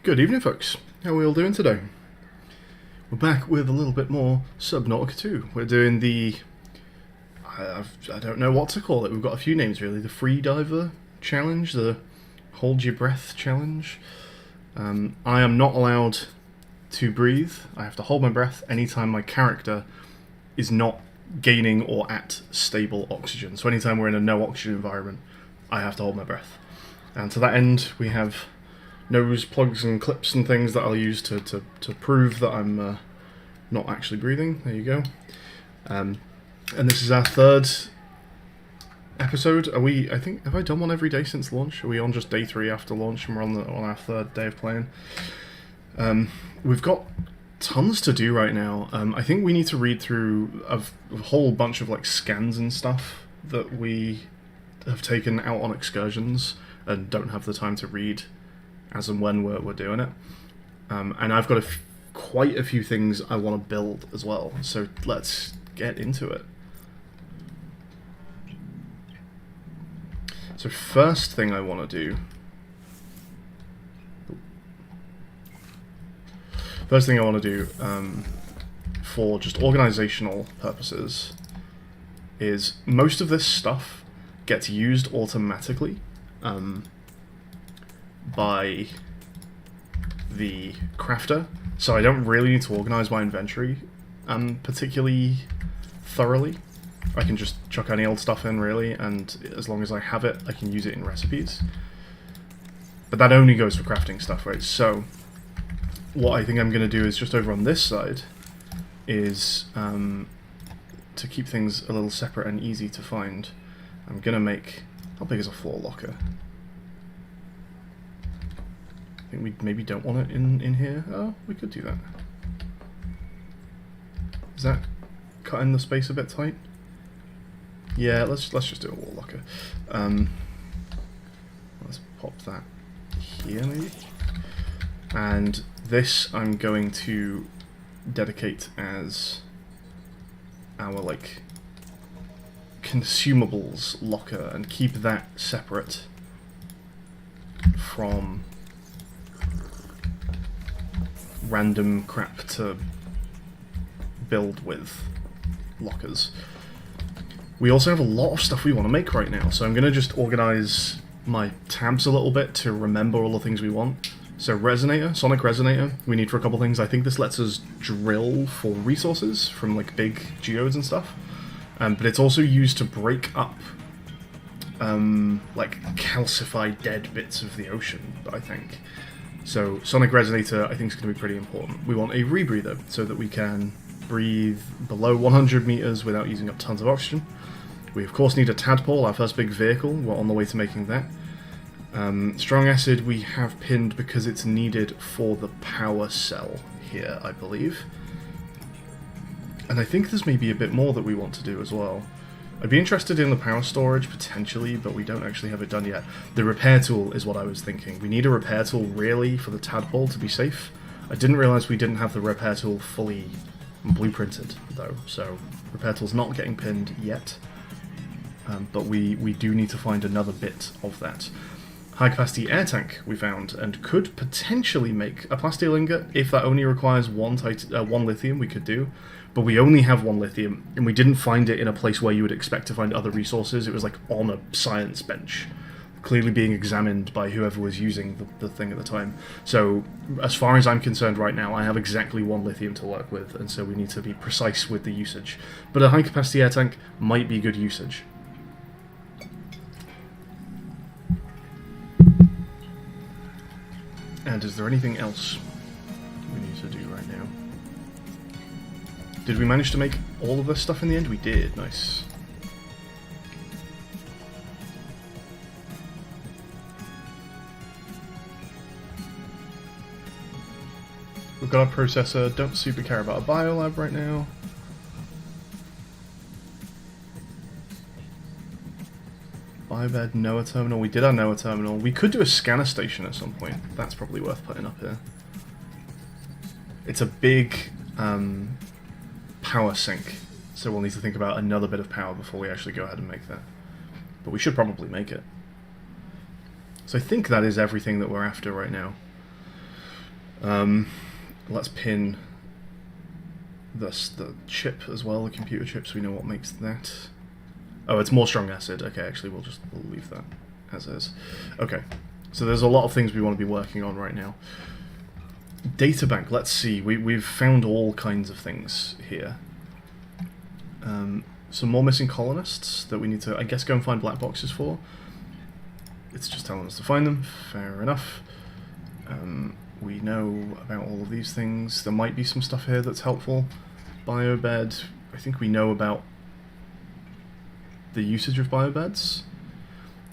Good evening, folks. How are we all doing today? We're back with a little bit more Subnautica 2. We're doing the... I don't know what to call it. We've got a few names, really. The Freediver Challenge, the Hold Your Breath Challenge. I am not allowed to breathe. I have to hold my breath anytime my character is not gaining or at stable oxygen. So anytime we're in a no oxygen environment, I have to hold my breath. And to that end, we have nose plugs and clips and things that I'll use to prove that I'm not actually breathing. There you go. And this is our third episode. Are we? I think, have I done one every day since launch? Are we on just day 3 after launch, and we're on our third day of playing? We've got tons to do right now. I think we need to read through a whole bunch of like scans and stuff that we have taken out on excursions and don't have the time to read as and when we're doing it. And I've got quite a few things I want to build as well, so let's get into it. So first thing I want to do... First thing I want to do, for just organizational purposes, is most of this stuff gets used automatically by the crafter, so I don't really need to organize my inventory particularly thoroughly. I can just chuck any old stuff in, really, and as long as I have it, I can use it in recipes. But that only goes for crafting stuff, right? So what I think I'm going to do is just over on this side is, to keep things a little separate and easy to find, I'm going to make... How big is a floor locker? I think we maybe don't want it in here. Oh, we could do that. Is that cutting the space a bit tight? Yeah, let's just do a wall locker. Let's pop that here, maybe. And this I'm going to dedicate as our, like, consumables locker and keep that separate from random crap to build with lockers. We also have a lot of stuff we want to make right now, so I'm going to just organize my tabs a little bit to remember all the things we want. So resonator, sonic resonator, we need for a couple things. I think this lets us drill for resources from like big geodes and stuff, but it's also used to break up like calcified dead bits of the ocean, I think. So sonic resonator I think is going to be pretty important. We want a rebreather so that we can breathe below 100 meters without using up tons of oxygen. We of course need a tadpole, our first big vehicle. We're on the way to making that. Strong acid we have pinned because it's needed for the power cell here, I believe. And I think there's maybe a bit more that we want to do as well. I'd be interested in the power storage, potentially, but we don't actually have it done yet. The repair tool is what I was thinking. We need a repair tool, really, for the tadpole to be safe. I didn't realise we didn't have the repair tool fully blueprinted, though, so repair tool's not getting pinned yet. But we do need to find another bit of that. High-capacity air tank we found, and could potentially make a plastic ingot. If that only requires one lithium, we could do. But we only have 1 lithium, and we didn't find it in a place where you would expect to find other resources. It was like on a science bench, clearly being examined by whoever was using the thing at the time. So, as far as I'm concerned right now, I have exactly 1 lithium to work with, and so we need to be precise with the usage. But a high-capacity air tank might be good usage. And is there anything else we need to do right now? Did we manage to make all of this stuff in the end? We did. Nice. We've got our processor. Don't super care about a biolab right now. Biobed, NOAA terminal. We did our NOAA terminal. We could do a scanner station at some point. That's probably worth putting up here. It's a big power sink, so we'll need to think about another bit of power before we actually go ahead and make that. But we should probably make it. So I think that is everything that we're after right now. Let's pin the chip as well, the computer chip, so we know what makes that. Oh, it's more strong acid. Okay, actually, we'll leave that as is. Okay, so there's a lot of things we want to be working on right now. Databank, let's see. We've found all kinds of things here. Some more missing colonists that we need to, I guess, go and find black boxes for. It's just telling us to find them. Fair enough. We know about all of these things. There might be some stuff here that's helpful. Biobed. I think we know about the usage of biobeds.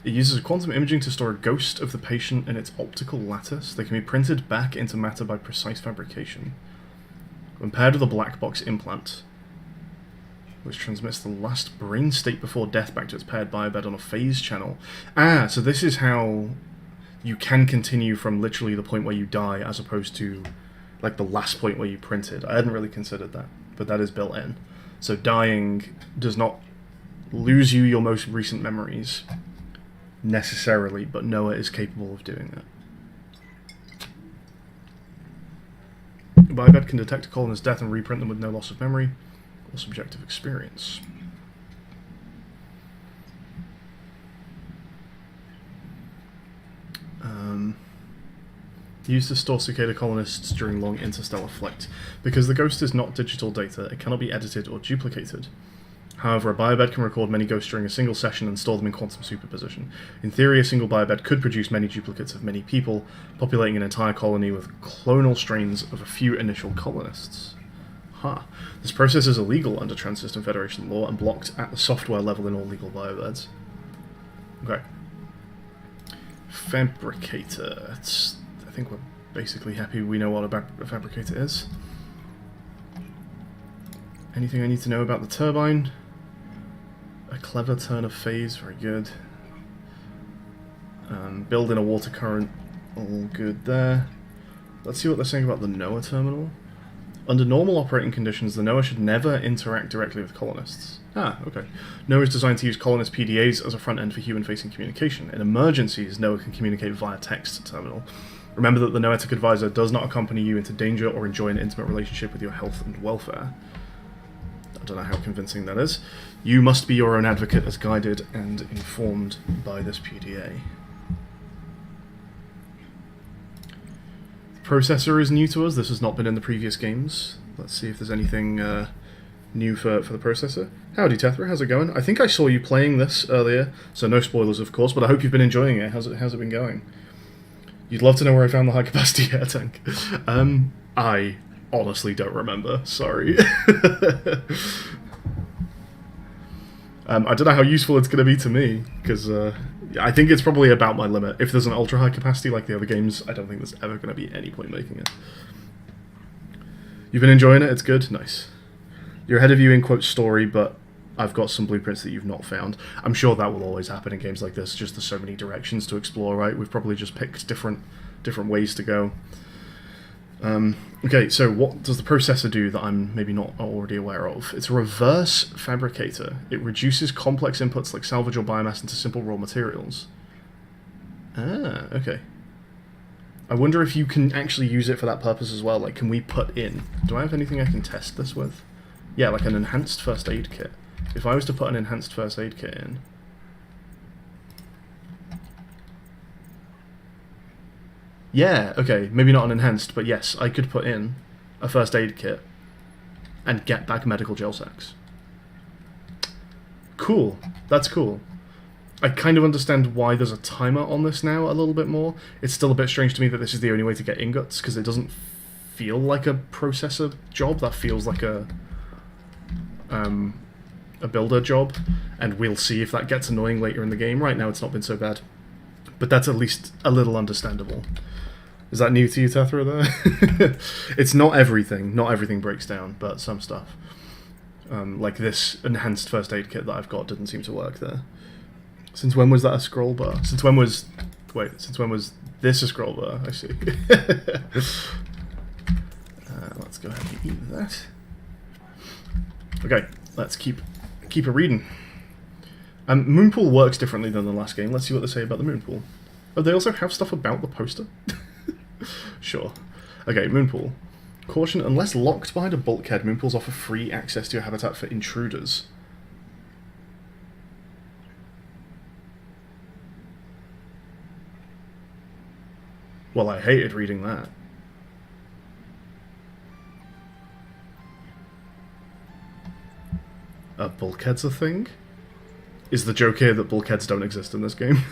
It uses quantum imaging to store a ghost of the patient in its optical lattice. They can be printed back into matter by precise fabrication. When paired with a black box implant, which transmits the last brain state before death back to its paired biobed on a phase channel. Ah, so this is how you can continue from literally the point where you die, as opposed to like the last point where you printed. I hadn't really considered that, but that is built in. So dying does not lose you your most recent memories necessarily, but Noah is capable of doing that. Biobed can detect a colonist's death and reprint them with no loss of memory or subjective experience. Used to store cicada colonists during long interstellar flight. Because the ghost is not digital data, it cannot be edited or duplicated. However, a biobed can record many ghosts during a single session and store them in quantum superposition. In theory, a single biobed could produce many duplicates of many people, populating an entire colony with clonal strains of a few initial colonists. This process is illegal under Trans-System Federation law and blocked at the software level in all legal biobeds. Okay. Fabricator. I think we're basically happy we know what a fabricator is. Anything I need to know about the turbine? A clever turn of phase, very good. Build in a water current, all good there. Let's see what they're saying about the NOAA terminal. Under normal operating conditions, the NOAA should never interact directly with colonists. Ah, okay. NOAA is designed to use colonist PDAs as a front end for human-facing communication. In emergencies, NOAA can communicate via text terminal. Remember that the Noetic advisor does not accompany you into danger or enjoy an intimate relationship with your health and welfare. I don't know how convincing that is. You must be your own advocate as guided and informed by this PDA. The processor is new to us. This has not been in the previous games. Let's see if there's anything new for the processor. Howdy, Tethra. How's it going? I think I saw you playing this earlier, so no spoilers, of course, but I hope you've been enjoying it. How's it been going? You'd love to know where I found the high-capacity air tank. I honestly don't remember. Sorry. I don't know how useful it's going to be to me, because I think it's probably about my limit. If there's an ultra-high capacity like the other games, I don't think there's ever going to be any point making it. You've been enjoying it? It's good? Nice. You're ahead of you in, quote, story, but I've got some blueprints that you've not found. I'm sure that will always happen in games like this, just there's so many directions to explore, right? We've probably just picked different ways to go. Okay, so what does the processor do that I'm maybe not already aware of? It's a reverse fabricator. It reduces complex inputs like salvage or biomass into simple raw materials. Ah, okay. I wonder if you can actually use it for that purpose as well. Like, can we put in... Do I have anything I can test this with? Yeah, like an enhanced first aid kit. If I was to put an enhanced first aid kit in... Yeah, okay, maybe not an enhanced, but yes, I could put in a first aid kit and get back medical gel sacks. Cool, that's cool. I kind of understand why there's a timer on this now a little bit more. It's still a bit strange to me that this is the only way to get ingots, because it doesn't feel like a processor job, that feels like a builder job, and we'll see if that gets annoying later in the game. Right now it's not been so bad, but that's at least a little understandable. Is that new to you, Tethra, there? It's not everything breaks down, but some stuff. Like this enhanced first aid kit that I've got didn't seem to work there. Since when was that a scroll bar? Since when was this a scroll bar? I see. Let's go ahead and eat that. Okay, let's keep a reading. Moonpool works differently than the last game. Let's see what they say about the Moonpool. Oh, they also have stuff about the poster? Sure. Okay, moonpool. Caution, unless locked behind a bulkhead, moonpools offer free access to your habitat for intruders. Well, I hated reading that. Are bulkheads a thing? Is the joke here that bulkheads don't exist in this game?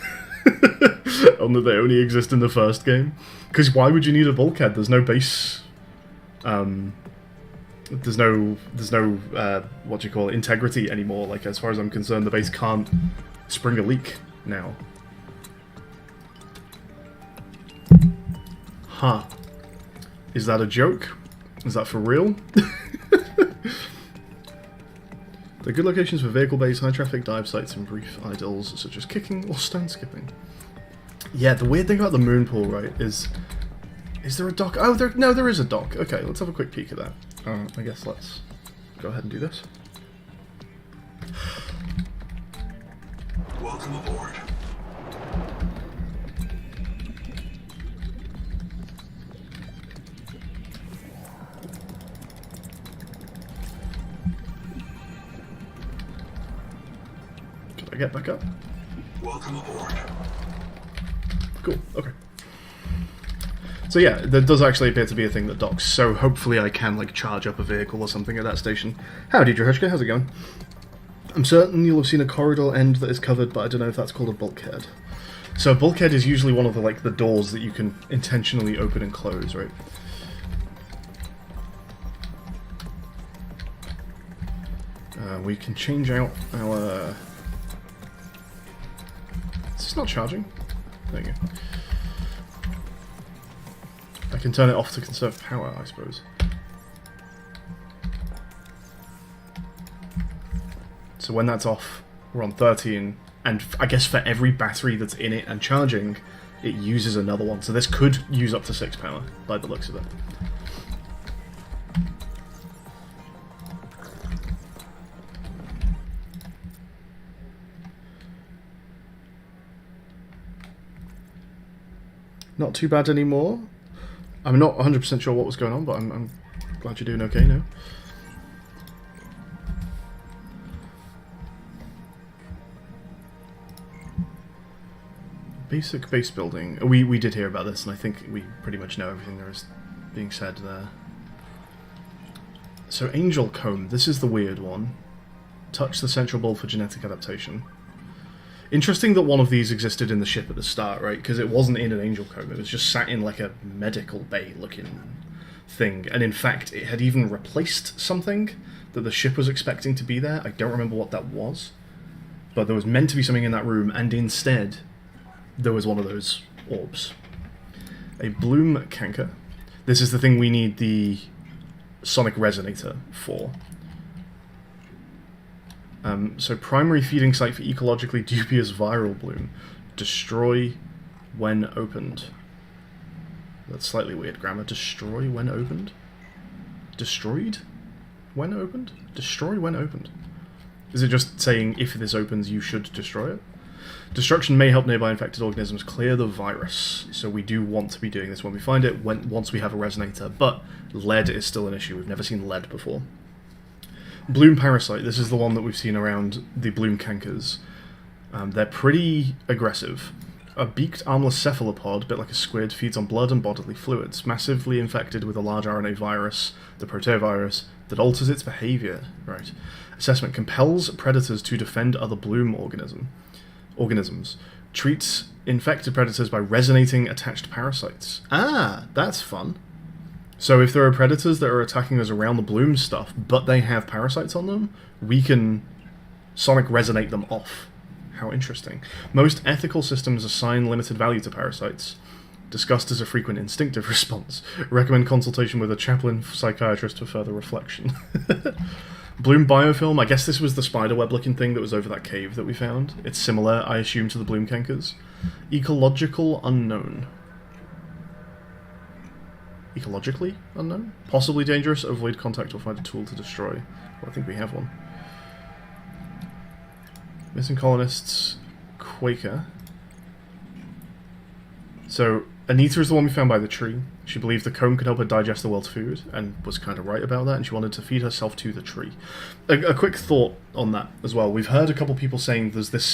Only they only exist in the first game? Because why would you need a bulkhead? There's no base... there's no what do you call it, integrity anymore. Like, as far as I'm concerned, the base can't spring a leak now. Huh. Is that a joke? Is that for real? They're good locations for vehicle bays, high traffic dive sites, and brief idylls such as kicking or stone skipping. Yeah, the weird thing about the moon pool, right, is there a dock? Oh, there is a dock. Okay, let's have a quick peek at that. I guess let's go ahead and do this. Welcome aboard. Can I get back up? Welcome aboard. Cool, okay. So yeah, there does actually appear to be a thing that docks, so hopefully I can, like, charge up a vehicle or something at that station. Howdy, Druhushka, how's it going? I'm certain you'll have seen a corridor end that is covered, but I don't know if that's called a bulkhead. So a bulkhead is usually one of the, like, the doors that you can intentionally open and close, right? We can change out our... Is this not charging? There you go. I can turn it off to conserve power, I suppose. So when that's off, we're on 13, and I guess for every battery that's in it and charging, it uses another one. So this could use up to 6 power, by the looks of it. Not too bad anymore. I'm not 100% sure what was going on, but I'm glad you're doing okay now. Basic base building. We did hear about this, and I think we pretty much know everything there is being said there. So Angel Comb, this is the weird one. Touch the central bulb for genetic adaptation. Interesting that one of these existed in the ship at the start, right? Because it wasn't in an Angel Comb, it was just sat in like a medical bay looking thing. And in fact, it had even replaced something that the ship was expecting to be there. I don't remember what that was. But there was meant to be something in that room, and instead, there was one of those orbs. A Bloom Canker. This is the thing we need the Sonic Resonator for. So primary feeding site for ecologically dubious viral bloom. Destroy when opened. That's slightly weird grammar. Destroy when opened? Destroyed when opened? Destroy when opened. Is it just saying if this opens you should destroy it? Destruction may help nearby infected organisms clear the virus. So we do want to be doing this when we find it, once we have a resonator. But lead is still an issue. We've never seen lead before. Bloom Parasite, this is the one that we've seen around the Bloom Cankers. They're pretty aggressive. A beaked armless cephalopod, a bit like a squid, feeds on blood and bodily fluids, massively infected with a large RNA virus, the proteovirus, that alters its behaviour. Right. Assessment compels predators to defend other Bloom organisms. Treats infected predators by resonating attached parasites. Ah, that's fun. So if there are predators that are attacking us around the Bloom stuff, but they have parasites on them, we can Sonic Resonate them off. How interesting. Most ethical systems assign limited value to parasites. Discussed as a frequent instinctive response. Recommend consultation with a chaplain psychiatrist for further reflection. Bloom Biofilm, I guess this was the spiderweb looking thing that was over that cave that we found. It's similar, I assume, to the Bloom Cankers. Ecological Unknown. Ecologically unknown? Possibly dangerous, avoid contact or find a tool to destroy. Well, I think we have one. Missing colonists, Quaker. So, Anita is the one we found by the tree. She believed the comb could help her digest the world's food, and was kind of right about that, and she wanted to feed herself to the tree. A quick thought on that as well. We've heard a couple people saying there's this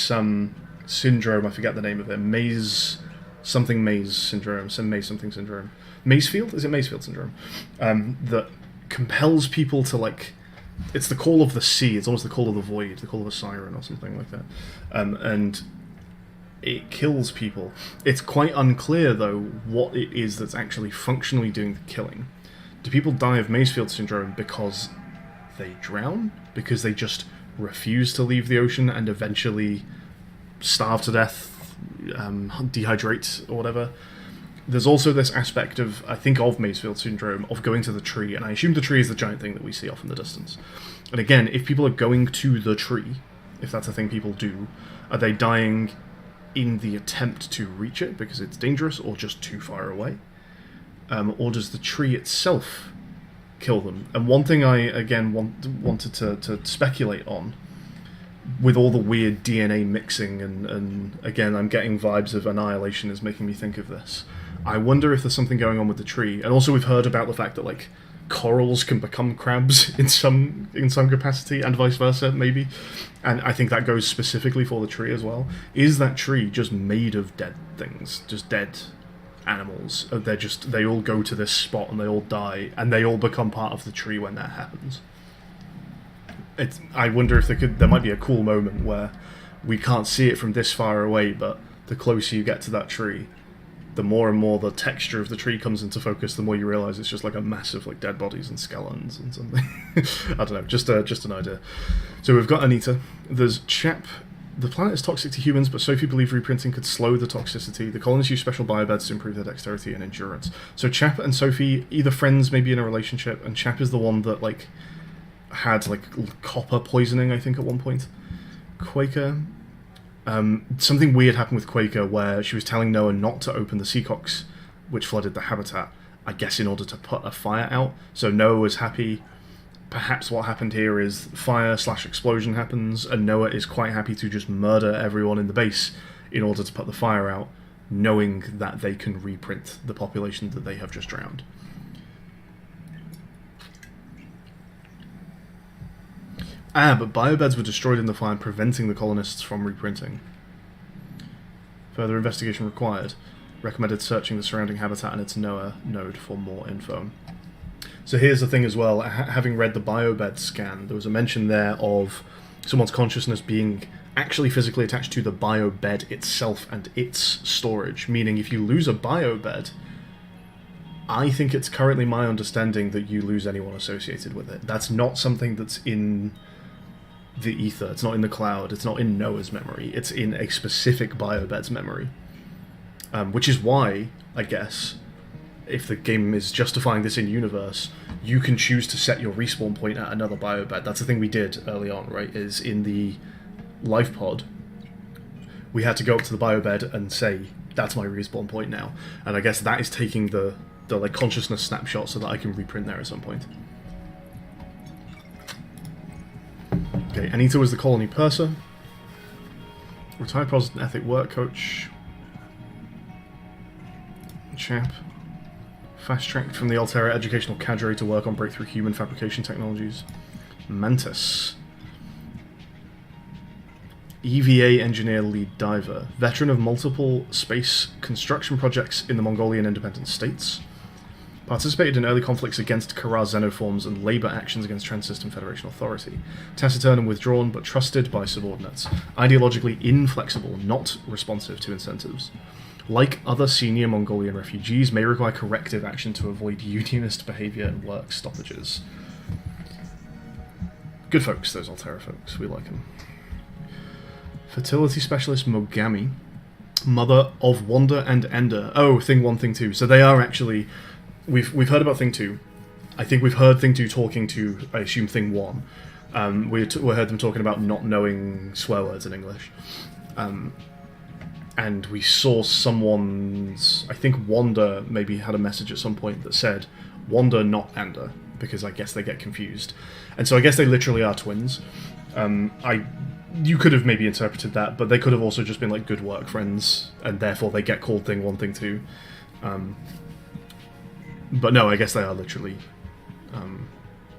syndrome, I forget the name of it, Maze syndrome, some Maze something syndrome. Mazefield? Is it Mazefield syndrome? That compels people to, like... It's the call of the sea, it's almost the call of the void, the call of a siren or something like that. And it kills people. It's quite unclear, though, what it is that's actually functionally doing the killing. Do people die of Mazefield syndrome because they drown? Because they just refuse to leave the ocean and eventually starve to death, dehydrate, or whatever? There's also this aspect of, I think, of Mazefield syndrome, of going to the tree, and I assume the tree is the giant thing that we see off in the distance. And again, if people are going to the tree, if that's a thing people do, are they dying in the attempt to reach it because it's dangerous or just too far away? Or does the tree itself kill them? And one thing I, again, wanted to speculate on, with all the weird DNA mixing, and again, I'm getting vibes of Annihilation is making me think of this. I wonder if there's something going on with the tree. And also we've heard about the fact that, like, corals can become crabs in some capacity, and vice versa, maybe. And I think that goes specifically for the tree as well. Is that tree just made of dead things? Just dead animals? They all go to this spot and they all die, and they all become part of the tree when that happens. I wonder if there might be a cool moment where we can't see it from this far away, but the closer you get to that tree, the more and more the texture of the tree comes into focus, the more you realise it's just like a massive, like, dead bodies and skeletons and something. I don't know, just an idea. So we've got Anita. There's Chap. The planet is toxic to humans, but Sophie believed reprinting could slow the toxicity. The colonists use special biobeds to improve their dexterity and endurance. So Chap and Sophie, either friends, maybe in a relationship, and Chap is the one that, like, had, like, copper poisoning, I think, at one point. Quaker... something weird happened with Quaker where she was telling Noah not to open the seacocks, which flooded the habitat, I guess in order to put a fire out. So Noah was happy. Perhaps what happened here is fire/explosion happens, and Noah is quite happy to just murder everyone in the base in order to put the fire out, knowing that they can reprint the population that they have just drowned. But biobeds were destroyed in the fire, preventing the colonists from reprinting. Further investigation required. Recommended searching the surrounding habitat and its Noah node for more info. So here's the thing as well, having read the biobed scan, there was a mention there of someone's consciousness being actually physically attached to the biobed itself and its storage, meaning if you lose a biobed, I think it's currently my understanding that you lose anyone associated with it. That's not something that's in the ether, it's not in the cloud, it's not in Noah's memory, it's in a specific biobed's memory. Which is why, I guess, if the game is justifying this in-universe, you can choose to set your respawn point at another biobed. That's the thing we did early on, right, is in the life pod, we had to go up to the biobed and say, that's my respawn point now. And I guess that is taking the like consciousness snapshot so that I can reprint there at some point. Okay, Anita was the colony purser. Retired Protestant ethic work coach. Chap. Fast-tracked from the Altera educational cadre to work on breakthrough human fabrication technologies. Mantis. EVA engineer lead diver. Veteran of multiple space construction projects in the Mongolian independent states. Participated in early conflicts against Kara xenoforms and labour actions against Trans-System Federation authority. Taciturn and withdrawn, but trusted by subordinates. Ideologically inflexible, not responsive to incentives. Like other senior Mongolian refugees, may require corrective action to avoid unionist behaviour and work stoppages. Good folks, those Altera folks. We like them. Fertility specialist Mogami. Mother of Wanda and Ender. Oh, Thing 1, Thing 2. So they are actually... We've heard about Thing 2. I think we've heard Thing 2 talking to, I assume, Thing 1. We heard them talking about not knowing swear words in English. And we saw someone's... I think Wanda maybe had a message at some point that said, Wanda, not Ender, because I guess they get confused. And so I guess they literally are twins. You could have maybe interpreted that, but they could have also just been like good work friends, and therefore they get called Thing 1, Thing 2. But no, I guess they are literally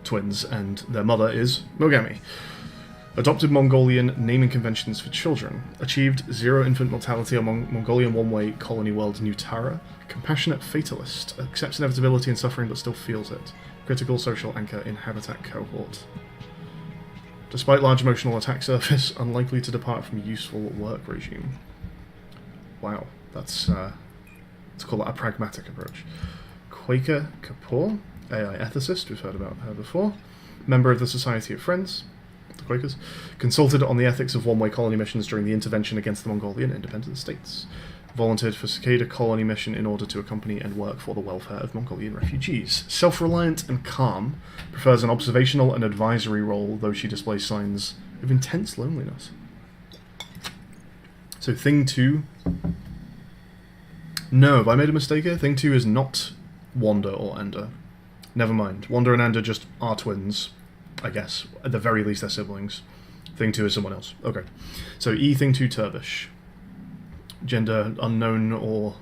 twins, and their mother is Mogami. Adopted Mongolian naming conventions for children. Achieved 0 infant mortality among Mongolian one-way colony world Nutara. Compassionate fatalist. Accepts inevitability and suffering but still feels it. Critical social anchor in habitat cohort. Despite large emotional attack surface, unlikely to depart from useful work regime. Wow, that's let's call that a pragmatic approach. Quaker Kapoor, AI ethicist, we've heard about her before. Member of the Society of Friends, the Quakers. Consulted on the ethics of one-way colony missions during the intervention against the Mongolian independent states. Volunteered for Cicada colony mission in order to accompany and work for the welfare of Mongolian refugees. Self-reliant and calm, prefers an observational and advisory role, though she displays signs of intense loneliness. So Thing 2... No, have I made a mistake here? Thing 2 is not Wanda or Ender. Never mind. Wanda and Ender just are twins, I guess. At the very least, they're siblings. Thing 2 is someone else. Okay. So Thing 2 Turbish. Gender unknown or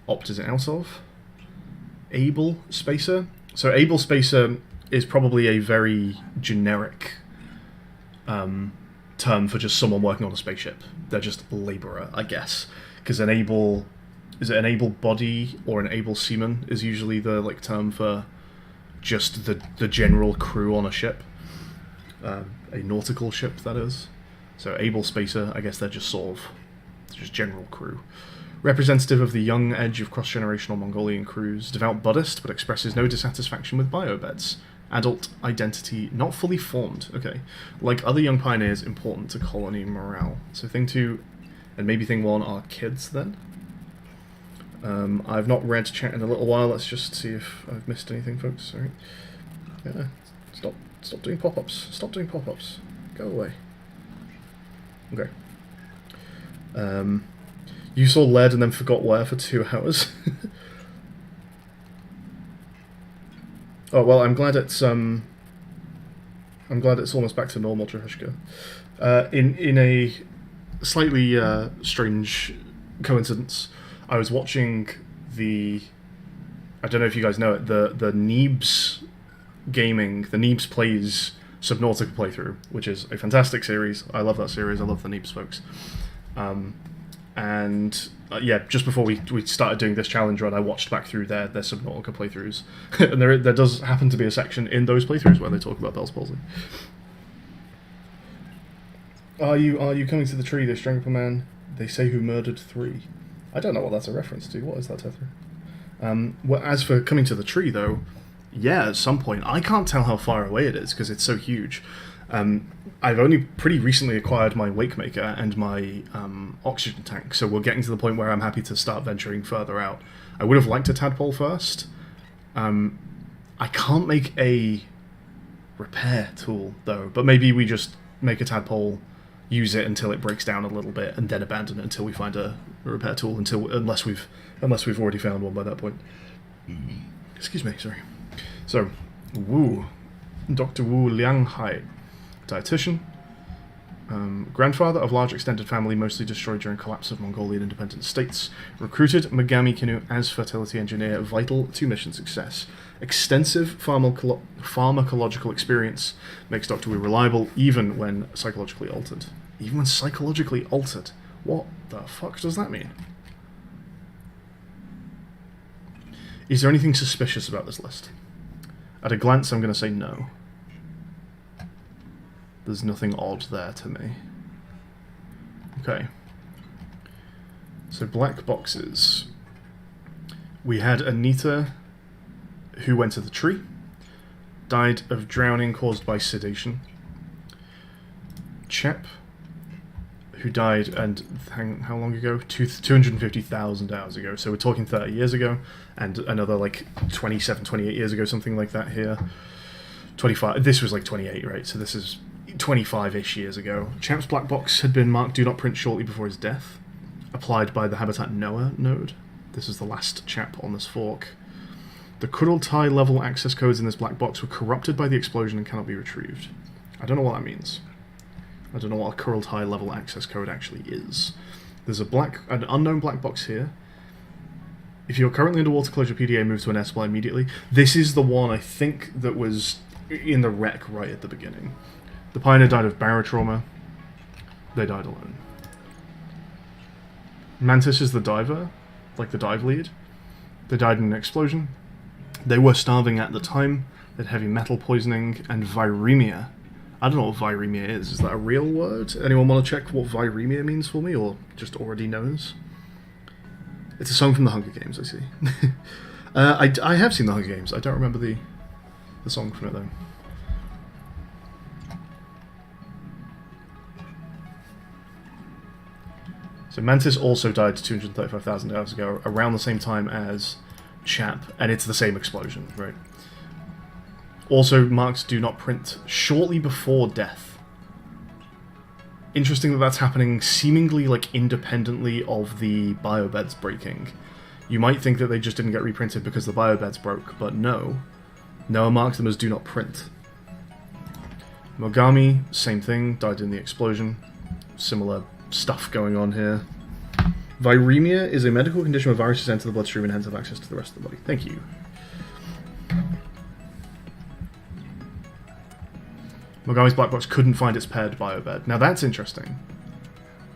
opted out of. Able Spacer. So Able Spacer is probably a very generic term for just someone working on a spaceship. They're just labourer, I guess. Because an able... Is it an able body or an able seaman is usually the term for just the general crew on a ship. A nautical ship, that is. So able spacer, I guess they're just just general crew. Representative of the young edge of cross-generational Mongolian crews. Devout Buddhist, but expresses no dissatisfaction with biobeds. Adult identity not fully formed. Okay. Like other young pioneers, important to colony morale. So Thing 2 and maybe Thing 1 are kids then? I've not read chat in a little while. Let's just see if I've missed anything, folks. Sorry. Yeah. Stop doing pop-ups. Stop doing pop-ups. Go away. Okay. You saw lead and then forgot where for 2 hours. Oh well, I'm glad it's almost back to normal, Trahushka. In a slightly strange coincidence, I was watching I don't know if you guys know it, the Neebs Gaming, the Neebs Plays Subnautica playthrough, which is a fantastic series. I love that series. I love the Neebs folks. Yeah, just before we started doing this challenge run, I watched back through their Subnautica playthroughs, and there does happen to be a section in those playthroughs where they talk about Bell's palsy. Are you coming to the tree? They strangle a man. They say who murdered 3. I don't know what that's a reference to. What is that, Tether? Well, as for coming to the tree, though, yeah, at some point. I can't tell how far away it is because it's so huge. I've only pretty recently acquired my Wakemaker and my oxygen tank, so we're getting to the point where I'm happy to start venturing further out. I would have liked a tadpole first. I can't make a repair tool, though, but maybe we just make a tadpole, use it until it breaks down a little bit, and then abandon it until we find a repair tool, unless we've already found one by that point. Excuse me, sorry. So, Wu. Dr. Wu Lianghai. Dietitian. Grandfather of large extended family mostly destroyed during collapse of Mongolian independent states. Recruited Megami Kinu as fertility engineer, vital to mission success. Extensive pharmacological experience makes Dr. Wu reliable even when psychologically altered. Even when psychologically altered? What the fuck does that mean? Is there anything suspicious about this list? At a glance, I'm going to say no. There's nothing odd there to me. Okay. So black boxes. We had Anita, who went to the tree. Died of drowning caused by sedation. Chep, who died, and how long ago? 250,000 hours ago. So we're talking 30 years ago, and another 27, 28 years ago, something like that here. 25. This was 28, right? So this is 25-ish years ago. Chap's black box had been marked Do Not Print shortly before his death, applied by the Habitat Noah node. This is the last chap on this fork. The Kurultai level access codes in this black box were corrupted by the explosion and cannot be retrieved. I don't know what that means. I don't know what a Kurultai level access code actually is. There's an unknown black box here. If you're currently underwater, close your PDA, move to an S-supply immediately. This is the one, I think, that was in the wreck right at the beginning. The Pioneer died of barotrauma. They died alone. Mantis is the diver, like the dive lead. They died in an explosion. They were starving at the time. They had heavy metal poisoning and viremia. I don't know what viremia is. Is that a real word? Anyone want to check what viremia means for me, or just already knows? It's a song from the Hunger Games, I see. I have seen the Hunger Games. I don't remember the song from it, though. So Mantis also died 235,000 hours ago, around the same time as Chap, and it's the same explosion, right? Also, marks do not print shortly before death. Interesting that that's happening seemingly like independently of the biobeds breaking. You might think that they just didn't get reprinted because the biobeds broke, but no. Noah marks them as do not print. Mogami, same thing, died in the explosion. Similar stuff going on here. Viremia is a medical condition where viruses enter the bloodstream and hence have access to the rest of the body. Thank you. Mogami's black box couldn't find its paired biobed. Now that's interesting.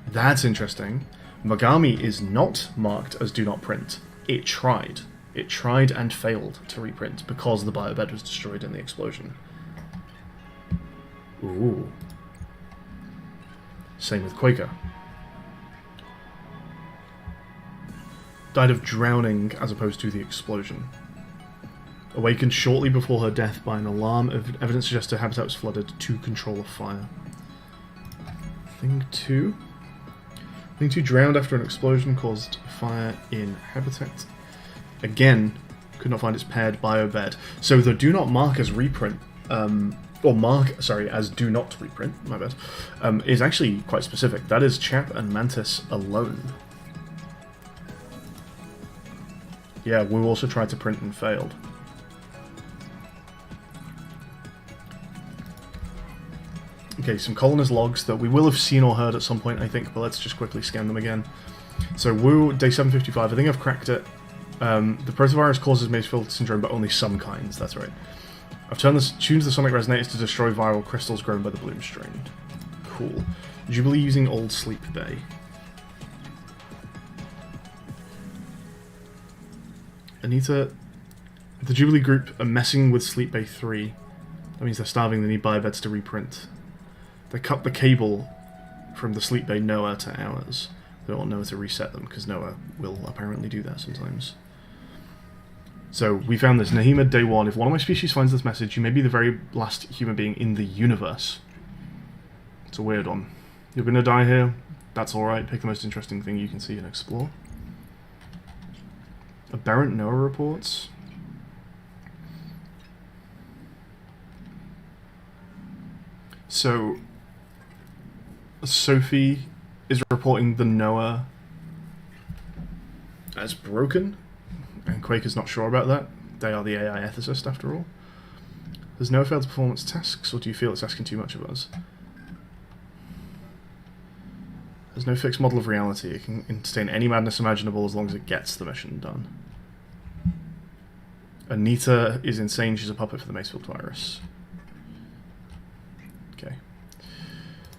That's interesting. Mogami is not marked as do not print. It tried. It tried and failed to reprint because the biobed was destroyed in the explosion. Ooh. Same with Quaker. Died of drowning as opposed to the explosion. Awakened shortly before her death by an alarm. Evidence suggests her habitat was flooded to control a fire. Thing 2. Thing 2 drowned after an explosion caused fire in habitat. Again, could not find its paired biobed. So the do not mark as reprint, as do not reprint, my bad, is actually quite specific. That is Chap and Mantis alone. Yeah, we also tried to print and failed. Okay, some colonist logs that we will have seen or heard at some point, I think, but let's just quickly scan them again. So, Wu, day 755, I think I've cracked it. The protovirus causes Masefield syndrome, but only some kinds, that's right. I've tuned the sonic resonators to destroy viral crystals grown by the bloom strain. Cool. Jubilee using Old Sleep Bay. Anita, the Jubilee group are messing with Sleep Bay 3. That means they're starving, they need biobeds to reprint. They cut the cable from the Sleep Bay Noah to ours. They don't want Noah to reset them, because Noah will apparently do that sometimes. So, we found this. Nahima, day 1. If one of my species finds this message, you may be the very last human being in the universe. It's a weird one. You're gonna die here. That's alright. Pick the most interesting thing you can see and explore. Aberrant Noah reports. So, Sophie is reporting the Noah as broken, and Quake is not sure about that. They are the AI ethicist, after all. Has Noah failed to perform its tasks, or do you feel it's asking too much of us? There's no fixed model of reality. It can entertain any madness imaginable as long as it gets the mission done. Anita is insane. She's a puppet for the Masefield virus. Okay.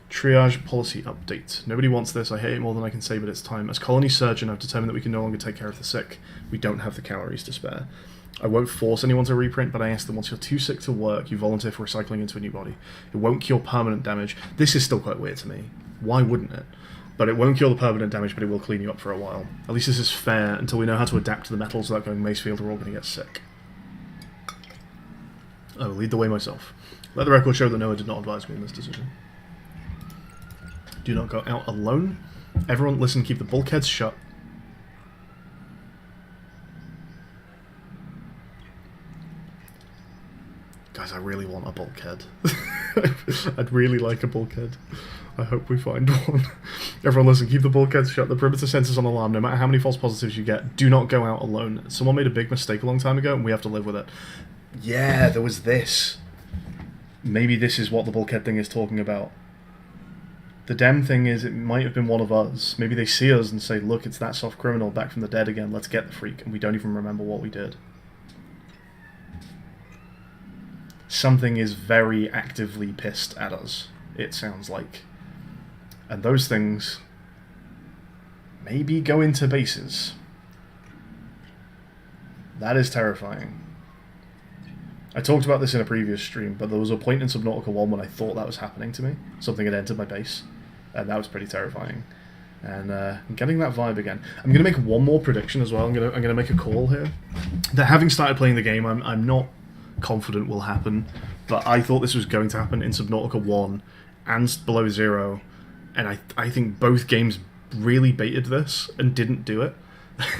Triage policy update. Nobody wants this. I hate it more than I can say, but it's time. As colony surgeon, I've determined that we can no longer take care of the sick. We don't have the calories to spare. I won't force anyone to reprint, but I ask them, once you're too sick to work, you volunteer for recycling into a new body. It won't cure permanent damage. This is still quite weird to me. Why wouldn't it? But it won't cure the permanent damage, but it will clean you up for a while. At least this is fair until we know how to adapt to the metals without going Masefield. We're all going to get sick. I will lead the way myself. Let the record show that Noah did not advise me in this decision. Do not go out alone. Everyone, listen, keep the bulkheads shut. Guys, I really want a bulkhead. I'd really like a bulkhead. I hope we find one. Everyone listen, keep the bulkheads shut. The perimeter sensors on alarm. No matter how many false positives you get, do not go out alone. Someone made a big mistake a long time ago, and we have to live with it. Yeah, there was this. Maybe this is what the bulkhead thing is talking about. The damn thing is, it might have been one of us. Maybe they see us and say, look, it's that soft criminal back from the dead again, let's get the freak, and we don't even remember what we did. Something is very actively pissed at us, it sounds like. And those things maybe go into bases. That is terrifying. I talked about this in a previous stream, but there was a point in Subnautica 1 when I thought that was happening to me. Something had entered my base, and that was pretty terrifying. And I'm getting that vibe again. I'm going to make one more prediction as well. I'm going to make a call here. That having started playing the game, I'm not confident will happen, but I thought this was going to happen in Subnautica 1 and Below Zero, and I think both games really baited this and didn't do it.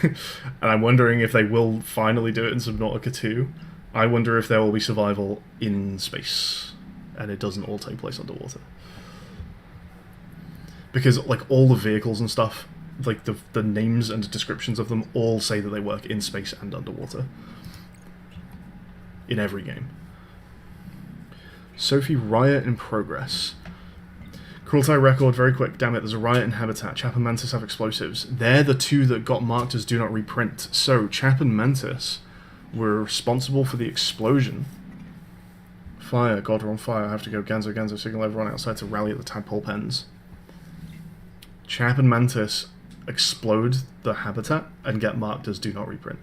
And I'm wondering if they will finally do it in Subnautica 2. I wonder if there will be survival in space, and it doesn't all take place underwater. Because, like, all the vehicles and stuff, like, the names and descriptions of them all say that they work in space and underwater. In every game. Sophie, riot in progress. Cruelty record, very quick, damn it, there's a riot in Habitat. Chap and Mantis have explosives. They're the two that got marked as do not reprint. So, Chap and Mantis were responsible for the explosion. Fire, God, we're on fire. I have to go. Ganzo, Ganzo, signal everyone outside to rally at the tadpole pens. Chap and Mantis explode the Habitat and get marked as do not reprint.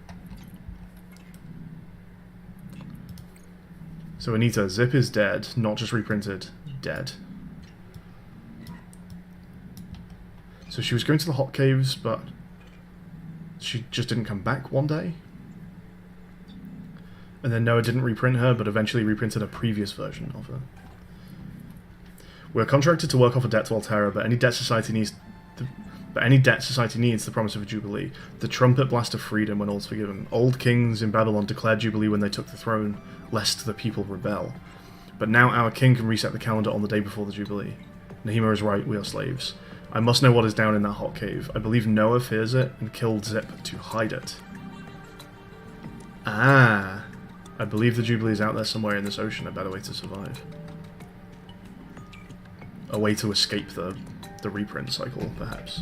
So Anita, Zip is dead, not just reprinted, dead. So she was going to the hot caves, but she just didn't come back one day. And then Noah didn't reprint her, but eventually reprinted a previous version of her. We're contracted to work off a debt to Altera, but any debt society needs the promise of a jubilee. The trumpet blast of freedom when all's forgiven. Old kings in Babylon declared jubilee when they took the throne, lest the people rebel. But now our king can reset the calendar on the day before the jubilee. Nahima is right, we are slaves. I must know what is down in that hot cave. I believe Noah fears it and killed Zip to hide it. Ah, I believe the jubilee is out there somewhere in this ocean, a better way to survive. A way to escape the reprint cycle, perhaps.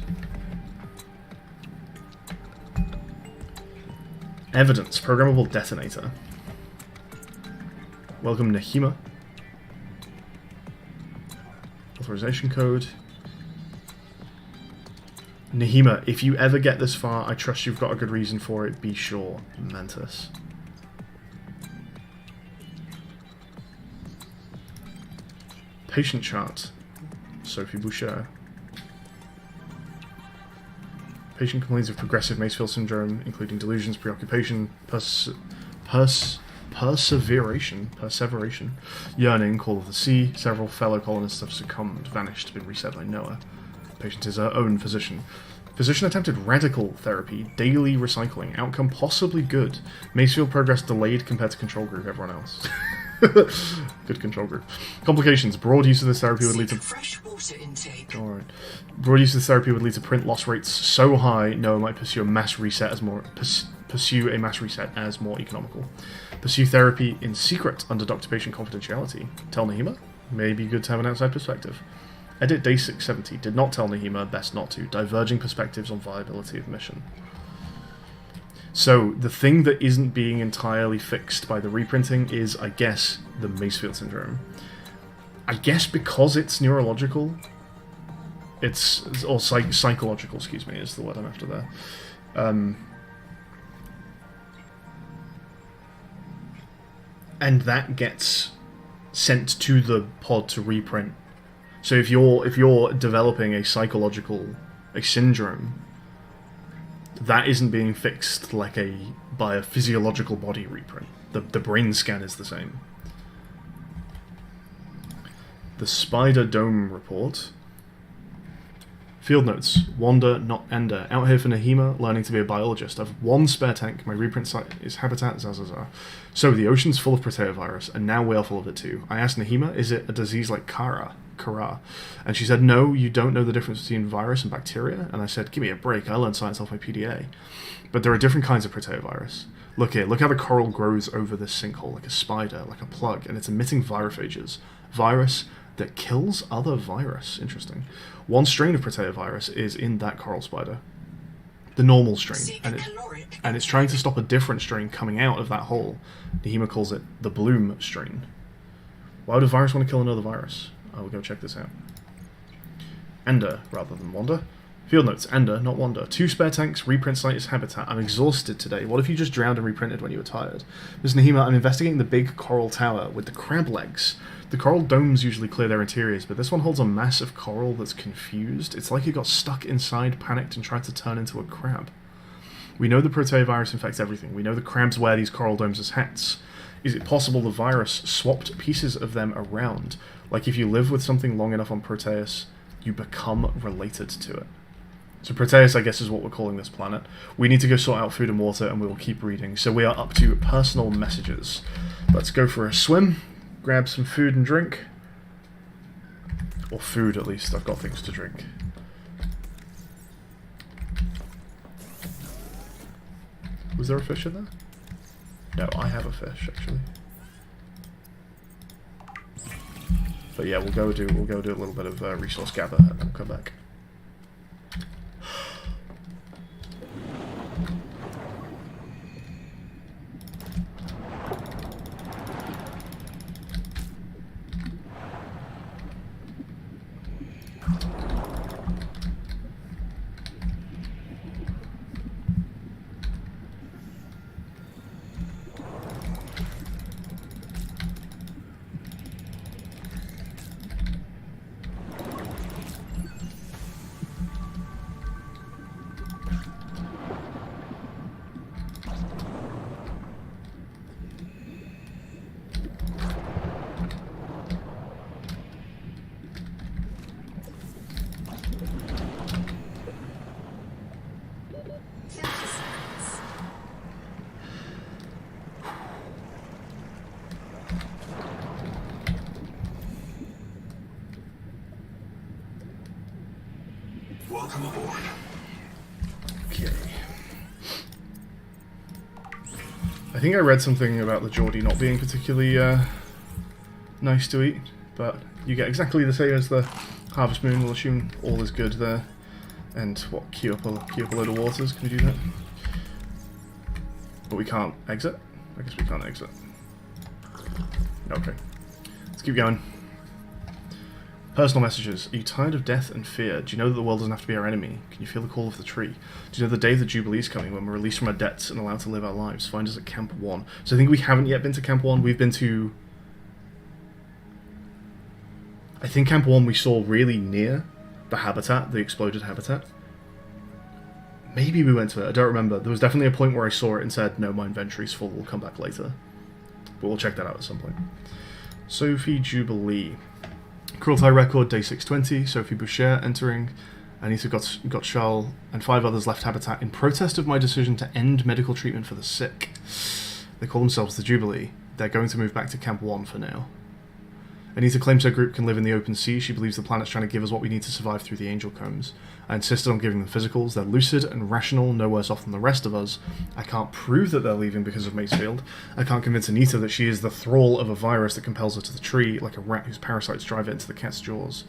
Evidence, programmable detonator. Welcome, Nahima. Authorization code. Nahima, if you ever get this far, I trust you've got a good reason for it, be sure. Mantis. Patient chart. Sophie Boucher. Patient complains of progressive Macefield syndrome, including delusions, preoccupation, perseveration, yearning, call of the sea. Several fellow colonists have succumbed, vanished, been reset by Noah. Patient is her own physician. Physician attempted radical therapy, daily recycling, outcome possibly good. Macefield progress delayed compared to control group, everyone else. Good control group. Complications. Broad use of this therapy would lead to fresh water intake. Alright. Broad use of this therapy would lead to print loss rates so high Noah might pursue a mass reset as more economical. Pursue therapy in secret under doctor patient confidentiality. Tell Nahima? May be good to have an outside perspective. Edit day 670. Did not tell Nahima, best not to. Diverging perspectives on viability of mission. So, the thing that isn't being entirely fixed by the reprinting is, I guess, the Macefield syndrome. I guess because it's neurological, or psychological, excuse me, is the word I'm after there. And that gets sent to the pod to reprint. So if you're developing a syndrome, that isn't being fixed like by a physiological body reprint. The brain scan is the same. The Spider Dome report. Field notes. Wander, not ender. Out here for Nahima, learning to be a biologist. I've one spare tank. My reprint site is Habitat, Zazazar. So, the ocean's full of proteovirus, and now we're full of it too. I asked Nahima, is it a disease like Kara? And she said, no, you don't know the difference between virus and bacteria. And I said, give me a break, I learned science off my PDA. But there are different kinds of proteovirus. Look here, look how the coral grows over this sinkhole, like a spider, like a plug, and it's emitting virophages. Virus, that kills other virus. Interesting. One strain of proteovirus is in that coral spider. The normal strain. And it's trying to stop a different strain coming out of that hole. Nehema calls it the bloom strain. Why would a virus want to kill another virus? I will go check this out. Ender, rather than Wander. Field notes, Ender, not Wander. 2 spare tanks, reprint site is habitat. I'm exhausted today. What if you just drowned and reprinted when you were tired? Ms. Nehema, I'm investigating the big coral tower with the crab legs. The coral domes usually clear their interiors, but this one holds a mass of coral that's confused. It's like it got stuck inside, panicked, and tried to turn into a crab. We know the proteovirus infects everything. We know the crabs wear these coral domes as hats. Is it possible the virus swapped pieces of them around? Like if you live with something long enough on Proteus, you become related to it. So Proteus, I guess, is what we're calling this planet. We need to go sort out food and water, and we will keep reading. So we are up to personal messages. Let's go for a swim, grab some food and drink. Or food, at least. I've got things to drink. Was there a fish in there? No, I have a fish, actually. But yeah, we'll go do a little bit of resource gather, and then we'll come back. Welcome aboard. Okay. I think I read something about the Geordie not being particularly nice to eat, but you get exactly the same as the Harvest Moon. We'll assume all is good there. And what, queue up a load of waters? Can we do that? But we can't exit? I guess we can't exit. Okay. Let's keep going. Personal messages. Are you tired of death and fear? Do you know that the world doesn't have to be our enemy? Can you feel the call of the tree? Do you know the day of the Jubilee is coming, when we're released from our debts and allowed to live our lives? Find us at Camp 1. So I think we haven't yet been to Camp 1. We've been to... I think Camp 1 we saw really near the habitat, the exploded habitat. Maybe we went to it, I don't remember. There was definitely a point where I saw it and said, no, my inventory's full, we'll come back later. But we'll check that out at some point. Sophie Jubilee. Cruelty record, day 620. Sophie Boucher entering. Anita Gottschall and 5 others left Habitat in protest of my decision to end medical treatment for the sick. They call themselves the Jubilee. They're going to move back to Camp 1 for now. Anita claims her group can live in the open sea. She believes the planet's trying to give us what we need to survive through the angel combs. I insisted on giving them physicals. They're lucid and rational, no worse off than the rest of us. I can't prove that they're leaving because of Macefield. I can't convince Anita that she is the thrall of a virus that compels her to the tree, like a rat whose parasites drive it into the cat's jaws.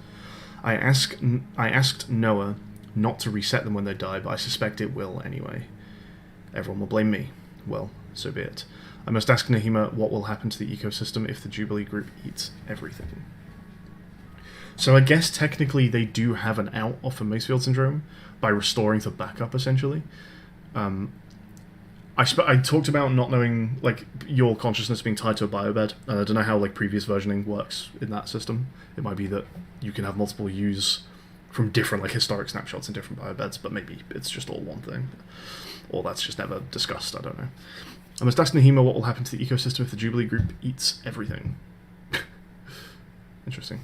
I asked Noah not to reset them when they die, but I suspect it will anyway. Everyone will blame me. Well, so be it. I must ask Nehema what will happen to the ecosystem if the Jubilee group eats everything. So I guess technically they do have an out off of Macefield syndrome by restoring to backup, essentially. I talked about not knowing, like, your consciousness being tied to a biobed. I don't know how, like, previous versioning works in that system. It might be that you can have multiple views from different, like, historic snapshots in different biobeds, but maybe it's just all one thing. Or that's just never discussed, I don't know. I must ask Nehema what will happen to the ecosystem if the Jubilee group eats everything. Interesting.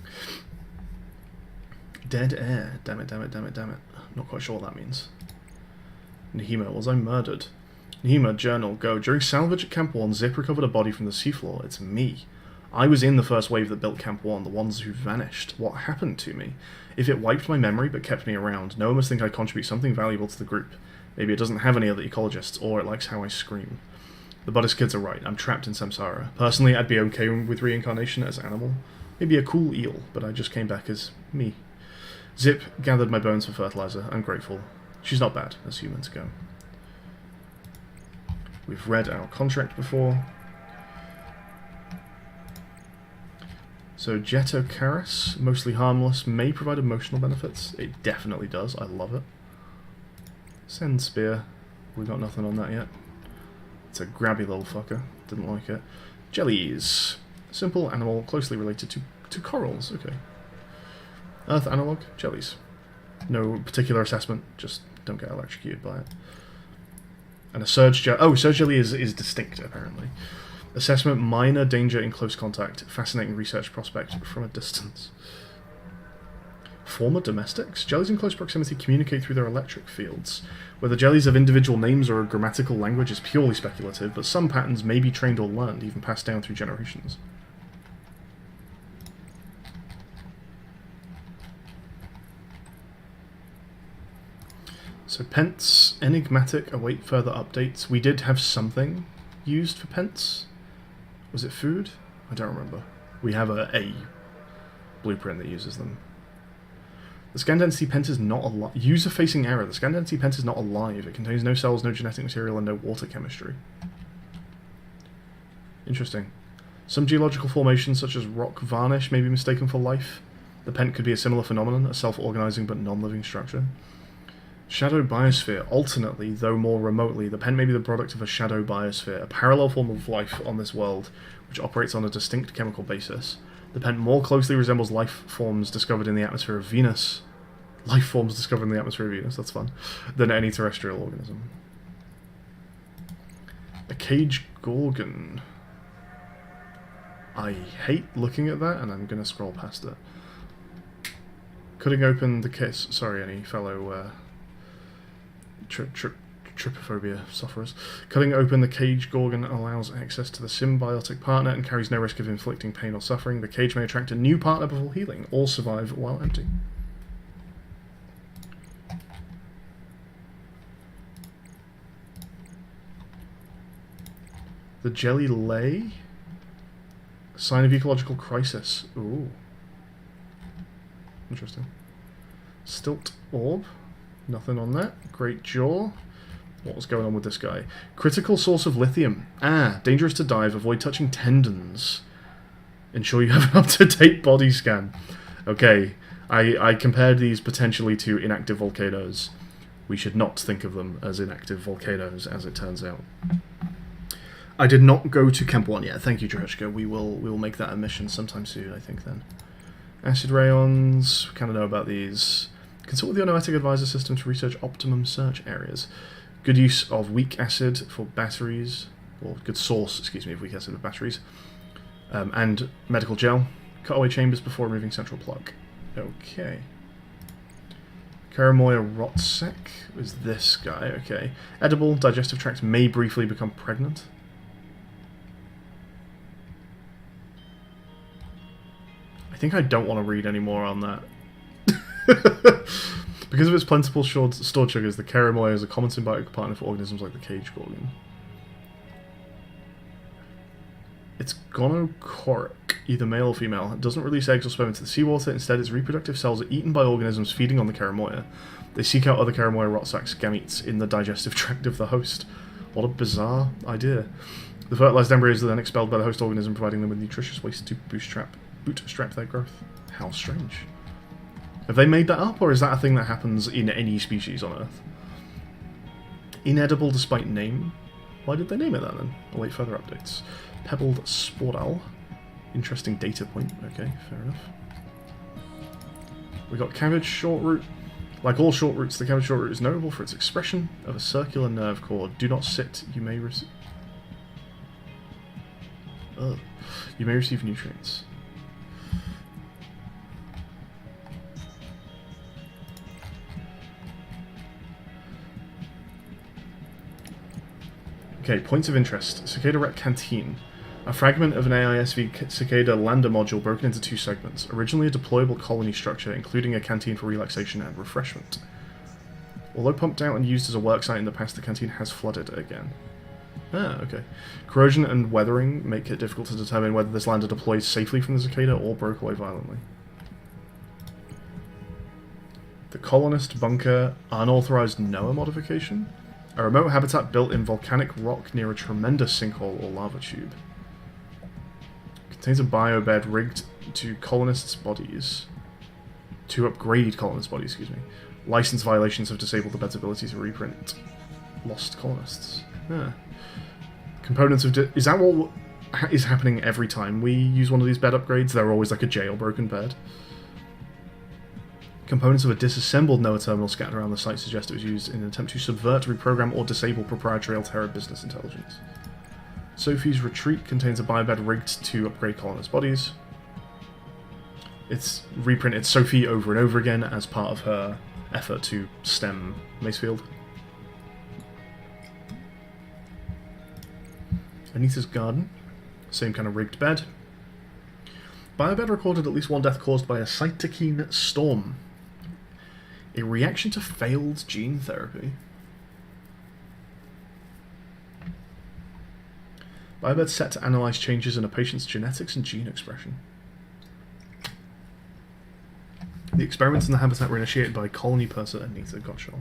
Dead air. Damn it, damn it, damn it, damn it. Not quite sure what that means. Nehema, was I murdered? Nehema, journal, go. During salvage at Camp 1, Zip recovered a body from the seafloor. It's me. I was in the first wave that built Camp 1, the ones who vanished. What happened to me? If it wiped my memory but kept me around, Noah must think I contribute something valuable to the group. Maybe it doesn't have any other ecologists, or it likes how I scream. The Buddhist kids are right. I'm trapped in samsara. Personally, I'd be okay with reincarnation as animal. Maybe a cool eel, but I just came back as me. Zip gathered my bones for fertilizer. I'm grateful. She's not bad, as humans go. We've read our contract before. So Jetocaris, mostly harmless, may provide emotional benefits. It definitely does. I love it. Send Spear. We got nothing on that yet. It's a grabby little fucker. Didn't like it. Jellies. Simple animal closely related to corals. Okay. Earth analog. Jellies. No particular assessment. Just don't get electrocuted by it. And a surge jelly. Oh, surge jelly is distinct, apparently. Assessment, minor danger in close contact. Fascinating research prospect from a distance. Former domestics? Jellies in close proximity communicate through their electric fields. Whether jellies have individual names or a grammatical language is purely speculative, but some patterns may be trained or learned, even passed down through generations. So pence, enigmatic, await further updates. We did have something used for pence. Was it food? I don't remember. We have a blueprint that uses them. The scan density pent is not alive. User-facing error. The scan density pent is not alive. It contains no cells, no genetic material, and no water chemistry. Interesting. Some geological formations, such as rock varnish, may be mistaken for life. The pent could be a similar phenomenon, a self-organizing but non-living structure. Shadow biosphere. Alternately, though more remotely, the pent may be the product of a shadow biosphere, a parallel form of life on this world, which operates on a distinct chemical basis. The pent more closely resembles life forms discovered in the atmosphere of Venus. Life forms discovered in the atmosphere of Venus, that's fun. Than any terrestrial organism. A cage gorgon. I hate looking at that, and I'm going to scroll past it. Cutting open the case. Sorry, any fellow trypophobia sufferers. Cutting open the cage gorgon allows access to the symbiotic partner and carries no risk of inflicting pain or suffering. The cage may attract a new partner before healing, or survive while empty. The jelly lay? Sign of ecological crisis. Ooh. Interesting. Stilt orb. Nothing on that. Great jaw. What was going on with this guy? Critical source of lithium. Ah, dangerous to dive. Avoid touching tendons. Ensure you have an up-to-date body scan. Okay, I compared these potentially to inactive volcanoes. We should not think of them as inactive volcanoes, as it turns out. I did not go to Camp 1 yet. Thank you, Dreshka. We will make that a mission sometime soon, I think, then. Acid rayons. We kind of know about these. Consult with the automatic advisor system to research optimum search areas. Good use of weak acid for batteries, or good source, excuse me, of weak acid for batteries. And medical gel. Cutaway chambers before removing central plug. Okay. Karamoya Rotsek is this guy, okay. Edible, digestive tract may briefly become pregnant. I think I don't want to read any more on that. Because of its plentiful stored sugars, the Karamoya is a common symbiotic partner for organisms like the cage gorgon. It's gonochoric, either male or female. It doesn't release eggs or sperm into the seawater. Instead, its reproductive cells are eaten by organisms feeding on the Karamoya. They seek out other Karamoya Rotsak's gametes in the digestive tract of the host. What a bizarre idea. The fertilized embryos are then expelled by the host organism, providing them with nutritious waste to bootstrap their growth. How strange. Have they made that up, or is that a thing that happens in any species on Earth? Inedible despite name? Why did they name it that then? Await further updates. Pebbled Sportal. Interesting data point. Okay, fair enough. We got cabbage short root. Like all short roots, the cabbage short root is notable for its expression of a circular nerve cord. Do not sit, you may receive... You may receive nutrients. Okay, points of interest. Cicada Rat Canteen. A fragment of an AISV Cicada lander module broken into two segments. Originally a deployable colony structure, including a canteen for relaxation and refreshment. Although pumped out and used as a worksite in the past, the canteen has flooded again. Ah, okay. Corrosion and weathering make it difficult to determine whether this lander deploys safely from the cicada or broke away violently. The colonist bunker unauthorized NOAA modification? A remote habitat built in volcanic rock near a tremendous sinkhole or lava tube. Contains a biobed rigged to colonists' bodies. To upgrade colonists' bodies, excuse me. License violations have disabled the bed's ability to reprint lost colonists. Yeah. Components of... Is that what is happening every time we use one of these bed upgrades? They're always like a jailbroken bed. Components of a disassembled NOAA terminal scattered around the site suggest it was used in an attempt to subvert, reprogram, or disable proprietary Altera business intelligence. Sophie's retreat contains a biobed rigged to upgrade colonists' bodies. It's reprinted Sophie over and over again as part of her effort to stem Macefield. Anita's garden. Same kind of rigged bed. Biobed recorded at least one death caused by a cytokine storm. A reaction to failed gene therapy. Biobed set to analyze changes in a patient's genetics and gene expression. The experiments in the habitat were initiated by colony person Anita Gottschall.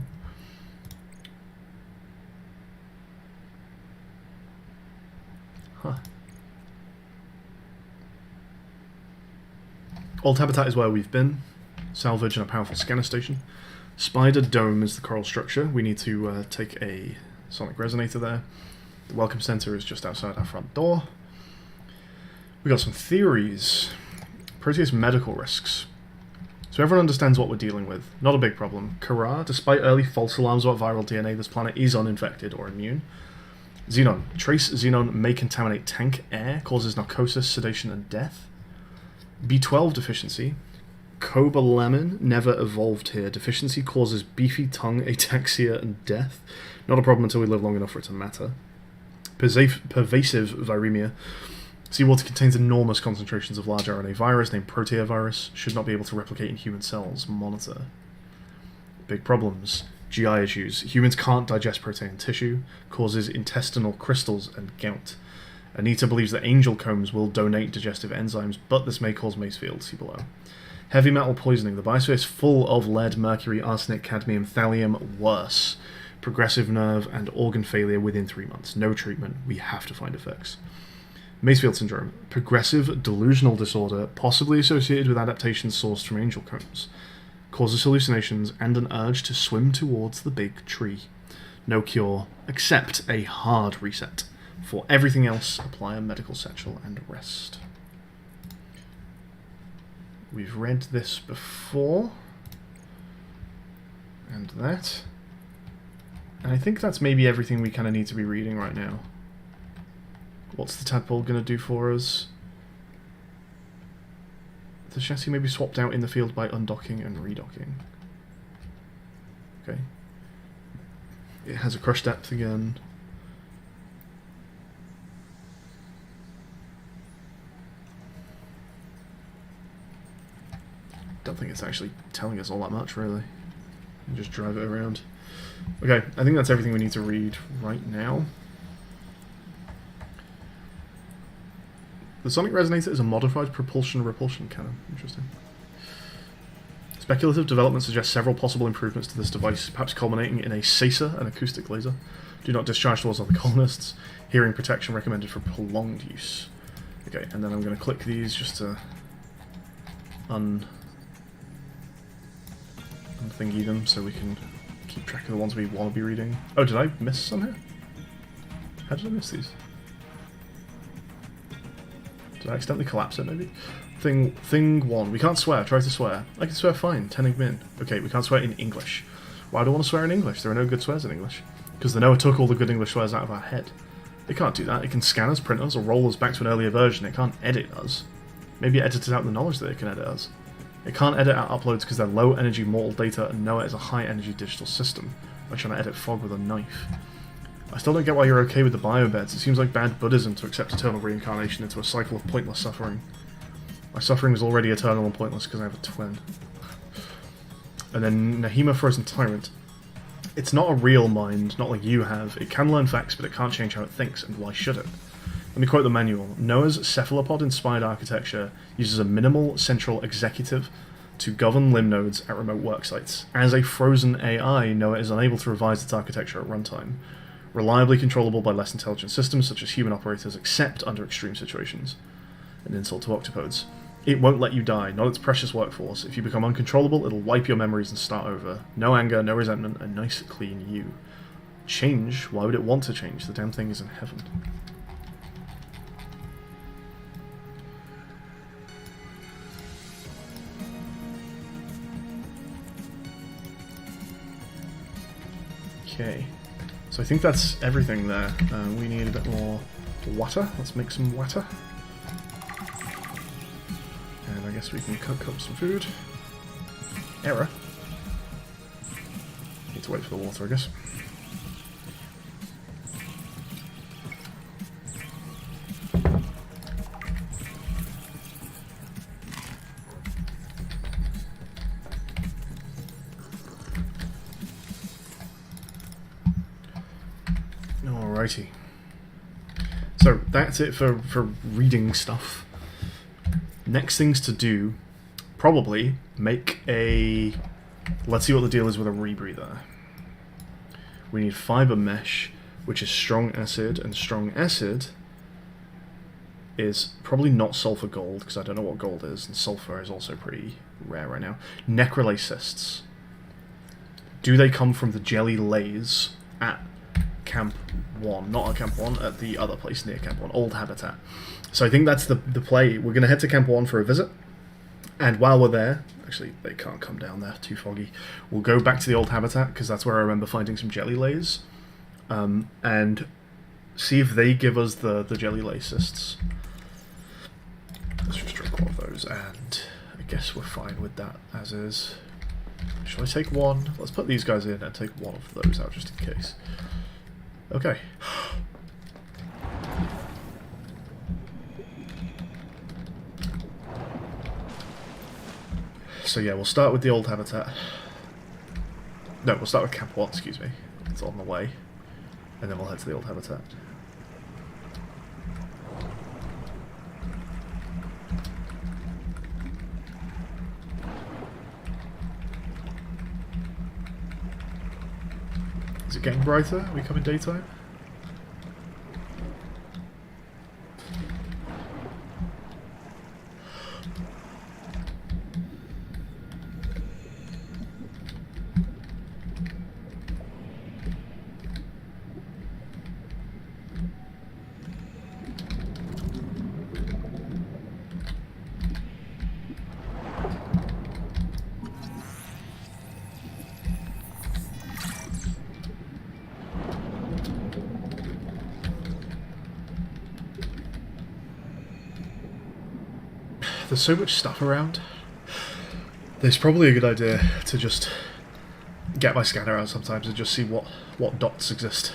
Huh. Old habitat is where we've been. Salvage and a powerful scanner station. Spider Dome is the coral structure. We need to take a sonic resonator there. The welcome center is just outside our front door. We got some theories. Proteus medical risks. So everyone understands what we're dealing with. Not a big problem. Kara, despite early false alarms about viral DNA, this planet is uninfected or immune. Xenon. Trace xenon may contaminate tank air, causes narcosis, sedation, and death. B12 deficiency. Cobalamin never evolved here. Deficiency causes beefy tongue, ataxia, and death. Not a problem until we live long enough for it to matter. Pervasive viremia. Seawater contains enormous concentrations of large RNA virus named proteovirus. Should not be able to replicate in human cells. Monitor. Big problems. GI issues. Humans can't digest protein tissue. Causes intestinal crystals and gout. Anita believes that angel combs will donate digestive enzymes, but this may cause Macefield. See below. Heavy metal poisoning. The biosphere is full of lead, mercury, arsenic, cadmium, thallium, worse. Progressive nerve and organ failure within 3 months. No treatment. We have to find a fix. Macefield syndrome. Progressive delusional disorder, possibly associated with adaptations sourced from angel combs. Causes hallucinations and an urge to swim towards the big tree. No cure, except a hard reset. For everything else, apply a medical satchel and rest. We've read this before. And that. And I think that's maybe everything we kind of need to be reading right now. What's the tadpole going to do for us? The chassis may be swapped out in the field by undocking and redocking. Okay. It has a crush depth again. Don't think it's actually telling us all that much, really. You just drive it around. Okay, I think that's everything we need to read right now. The sonic resonator is a modified propulsion-repulsion cannon. Interesting. Speculative development suggests several possible improvements to this device, perhaps culminating in a SASER, an acoustic laser. Do not discharge towards other colonists. Hearing protection recommended for prolonged use. Okay, and then I'm going to click these just to unthingy them so we can keep track of the ones we want to be reading. Oh, did I miss some here? How did I miss these? Did I accidentally collapse it, maybe? Thing 1. We can't swear. Try to swear. I can swear fine. 10 min. Okay, we can't swear in English. Why do I want to swear in English? There are no good swears in English. Because the NOAA took all the good English swears out of our head. It can't do that. It can scan us, print us, or roll us back to an earlier version. It can't edit us. Maybe it edited out the knowledge that it can edit us. It can't edit out uploads because they're low-energy mortal data, and NOAA is a high-energy digital system. Like trying to edit fog with a knife. I still don't get why you're okay with the biobeds. It seems like bad Buddhism to accept eternal reincarnation into a cycle of pointless suffering. My suffering is already eternal and pointless because I have a twin. And then Nahima Frozen Tyrant. It's not a real mind, not like you have. It can learn facts, but it can't change how it thinks, and why should it? Let me quote the manual. Noah's cephalopod-inspired architecture uses a minimal central executive to govern limb nodes at remote work sites. As a frozen AI, Noah is unable to revise its architecture at runtime. Reliably controllable by less intelligent systems such as human operators, except under extreme situations. An insult to octopodes. It won't let you die, not its precious workforce. If you become uncontrollable, it'll wipe your memories and start over. No anger, no resentment, a nice clean you. Change? Why would it want to change? The damn thing is in heaven. Okay. So I think that's everything there. We need a bit more water. Let's make some water. And I guess we can cook up some food. Error. Need to wait for the water, I guess. Alrighty. So that's it for reading stuff. Next things to do, probably make a... Let's see what the deal is with a rebreather. We need fiber mesh, which is strong acid, and strong acid is probably not sulfur gold, because I don't know what gold is, and sulfur is also pretty rare right now. Necrolay cysts. Do they come from the jelly lays at Camp 1? Not at Camp 1, at the other place near Camp 1, Old Habitat. So I think that's the play. We're going to head to Camp 1 for a visit, and while we're there, actually they can't come down there, too foggy, we'll go back to the Old Habitat, because that's where I remember finding some jelly lays, and see if they give us the jelly lay cysts. Let's just drink one of those, and I guess we're fine with that as is. Shall I take one? Let's put these guys in and take one of those out just in case. Okay. So yeah, we'll start with the Old Habitat. No, we'll start with Camp 1, excuse me. It's on the way. And then we'll head to the Old Habitat. Is it getting brighter? Are we coming daytime? There's so much stuff around. There's probably a good idea to just get my scanner out sometimes and just see what dots exist.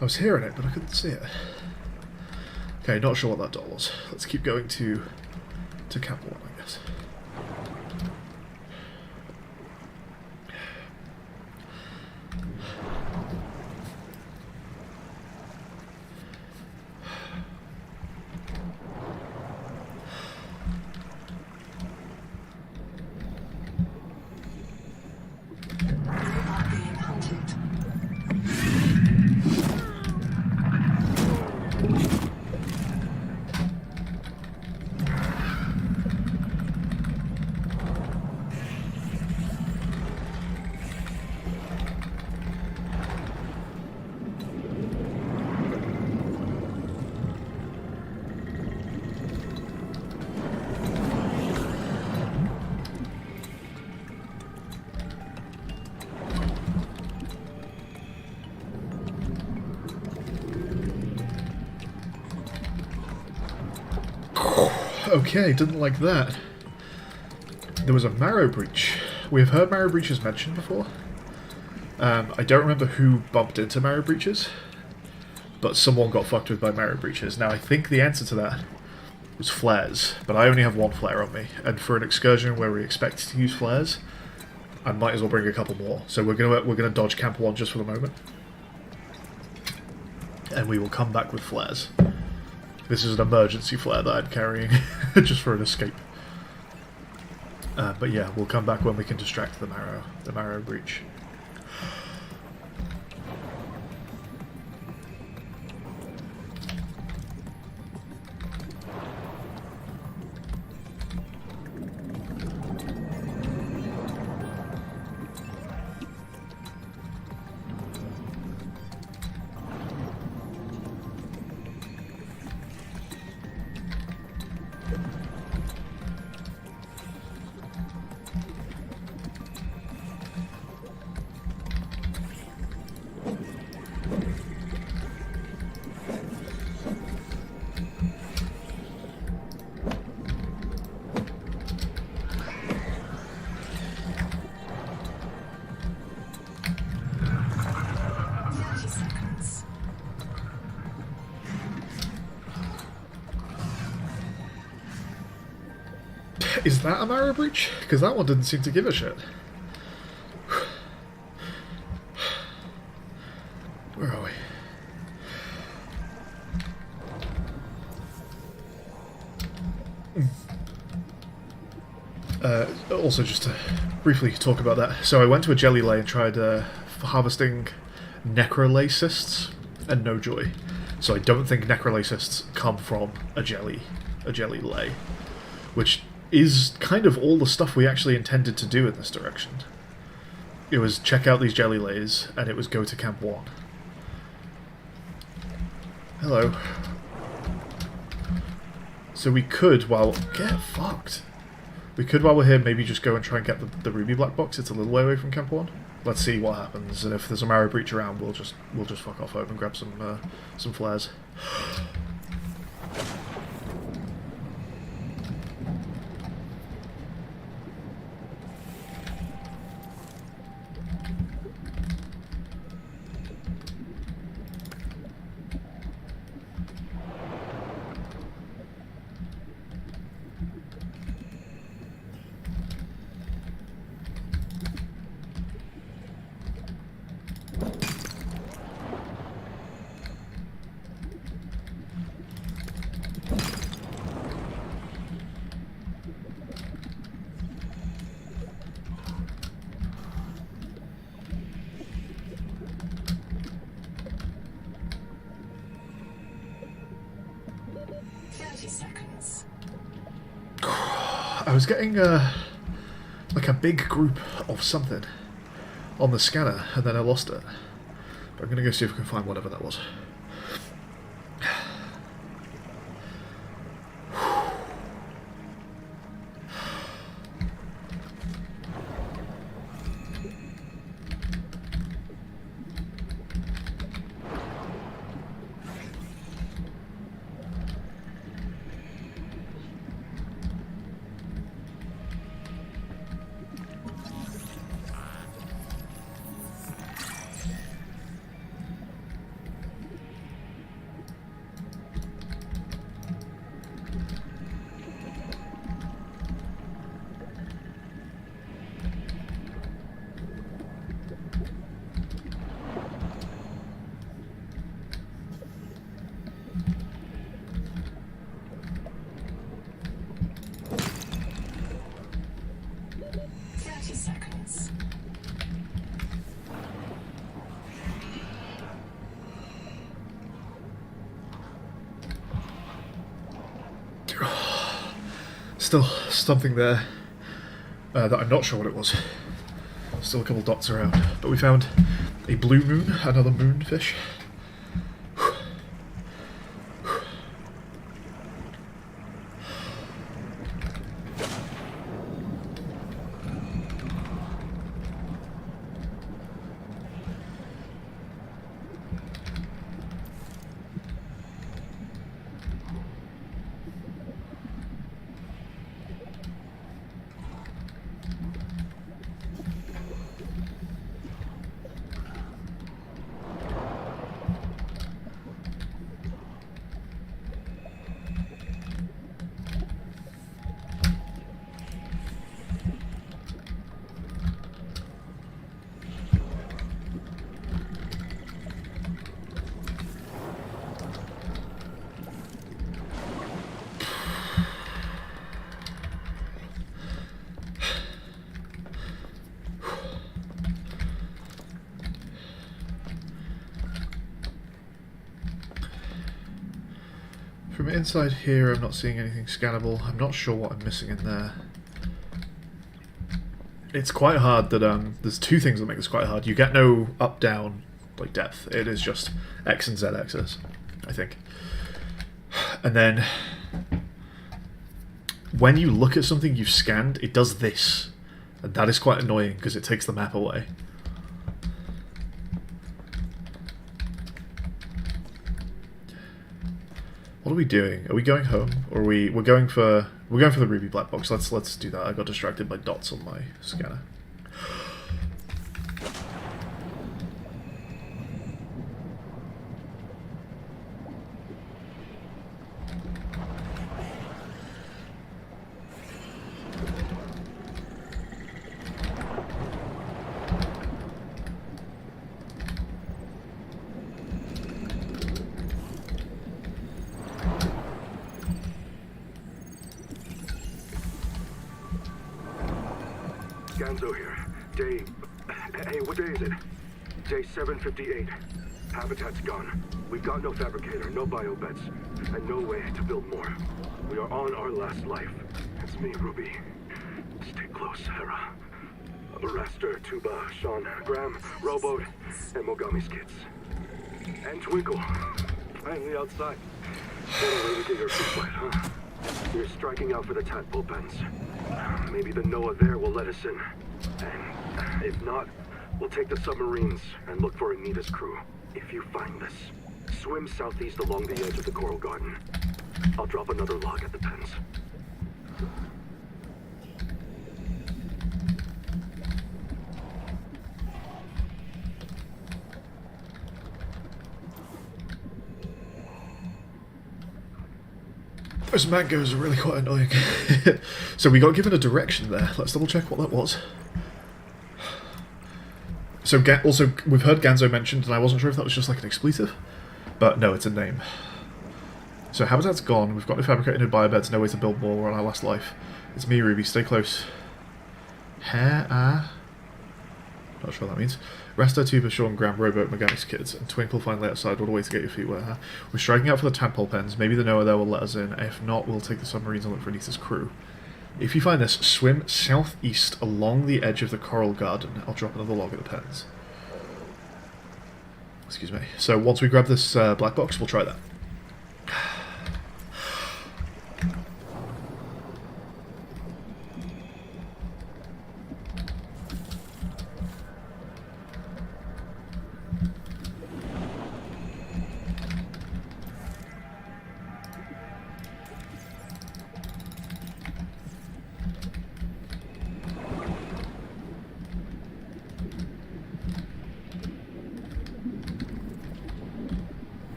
I was hearing it, but I couldn't see it. Okay, not sure what that dot was. Let's keep going to Camp 1, I guess. Okay, didn't like that. There was a marrow breach. We have heard marrow breaches mentioned before. I don't remember who bumped into marrow breaches, but someone got fucked with by marrow breaches. Now, I think the answer to that was flares, but I only have one flare on me, and for an excursion where we expect to use flares, I might as well bring a couple more. So we're gonna dodge Camp 1 just for the moment, and we will come back with flares. This is an emergency flare that I'm carrying, just for an escape. But yeah, we'll come back when we can distract the marrow breach. Is that a marrow breach? Because that one didn't seem to give a shit. Where are we? Also, just to briefly talk about that. So I went to a jelly lay and tried harvesting necrolay cysts, and no joy. So I don't think necrolay cysts come from a jelly lay, which is kind of all the stuff we actually intended to do in this direction. It was check out these jelly lays, and it was go to Camp 1. Hello. So we could, get fucked. We could, while we're here, maybe just go and try and get the ruby black box. It's a little way away from Camp 1. Let's see what happens, and if there's a marrow breach around, we'll just fuck off home and grab some flares. I was getting like a big group of something on the scanner, and then I lost it. But I'm gonna go see if I can find whatever that was. Still something there that I'm not sure what it was. Still a couple dots around. But we found a blue moon, another moonfish. From inside here, I'm not seeing anything scannable. I'm not sure what I'm missing in there. It's quite hard that, there's two things that make this quite hard. You get no up-down, like, depth. It is just X and Z axis, I think. And then, when you look at something you've scanned, it does this. And that is quite annoying, because it takes the map away. What are we doing? Are we going home, or we're going for the ruby black box? Let's do that. I got distracted by dots on my scanner. Ganzo here. Hey, what day is it? Day 758. Habitat's gone. We've got no fabricator, no biobeds, and no way to build more. We are on our last life. It's me, Ruby. Stay close, Hera. Raster, Tuba, Sean, Graham, Rowboat, and Mogami's kids. And Twinkle. Finally outside. What a way to get your feet wet, huh? We're striking out for the tadpole pens. Maybe the Noah there will let us in. And if not, we'll take the submarines and look for Anita's crew. If you find this, swim southeast along the edge of the coral garden. I'll drop another log at the pens. Those mangoes are really quite annoying. So we got given a direction there. Let's double check what that was. So also, we've heard Ganzo mentioned, and I wasn't sure if that was just like an expletive. But no, it's a name. So Habitat's gone. We've got no fabricated, no biobeds, no way to build more. We're on our last life. It's me, Ruby. Stay close. Not sure what that means. Rasta, Tuba, Sean, Graham, Rowboat, Megami's kids, and Twinkle finally outside. What a way to get your feet wet, huh? We're striking out for the tadpole pens. Maybe the Noah there will let us in. If not, we'll take the submarines and look for Anita's crew. If you find this, swim southeast along the edge of the coral garden. I'll drop another log at the pens. Excuse me. So once we grab this black box, we'll try that.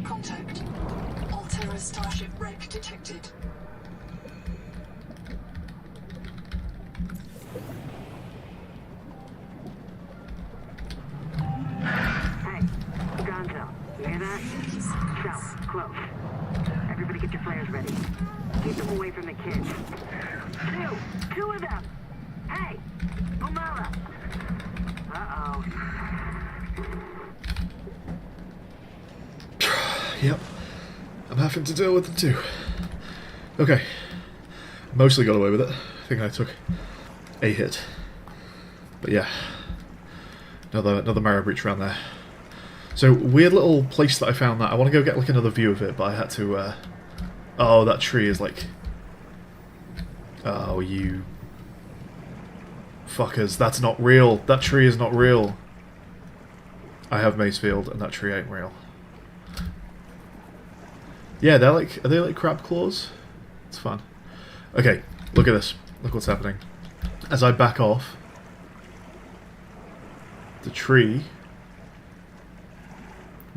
Contact. Altera Starship wreck detected. Hey, Gonzo, you hear that? South, close. Everybody get your flares ready. Keep them away from the kids. Two of them! Hey, Umara! Uh-oh. Yep. I'm having to deal with them too. Okay. Mostly got away with it. I think I took a hit. But yeah. Another Marrow Breach around there. So, weird little place that I found that. I want to go get like another view of it, but I had to, oh, that tree is like... Oh, you... fuckers. That's not real. That tree is not real. I have Macefield, and that tree ain't real. Yeah, they're like... Are they like crab claws? It's fun. Okay, look at this. Look what's happening. As I back off, the tree...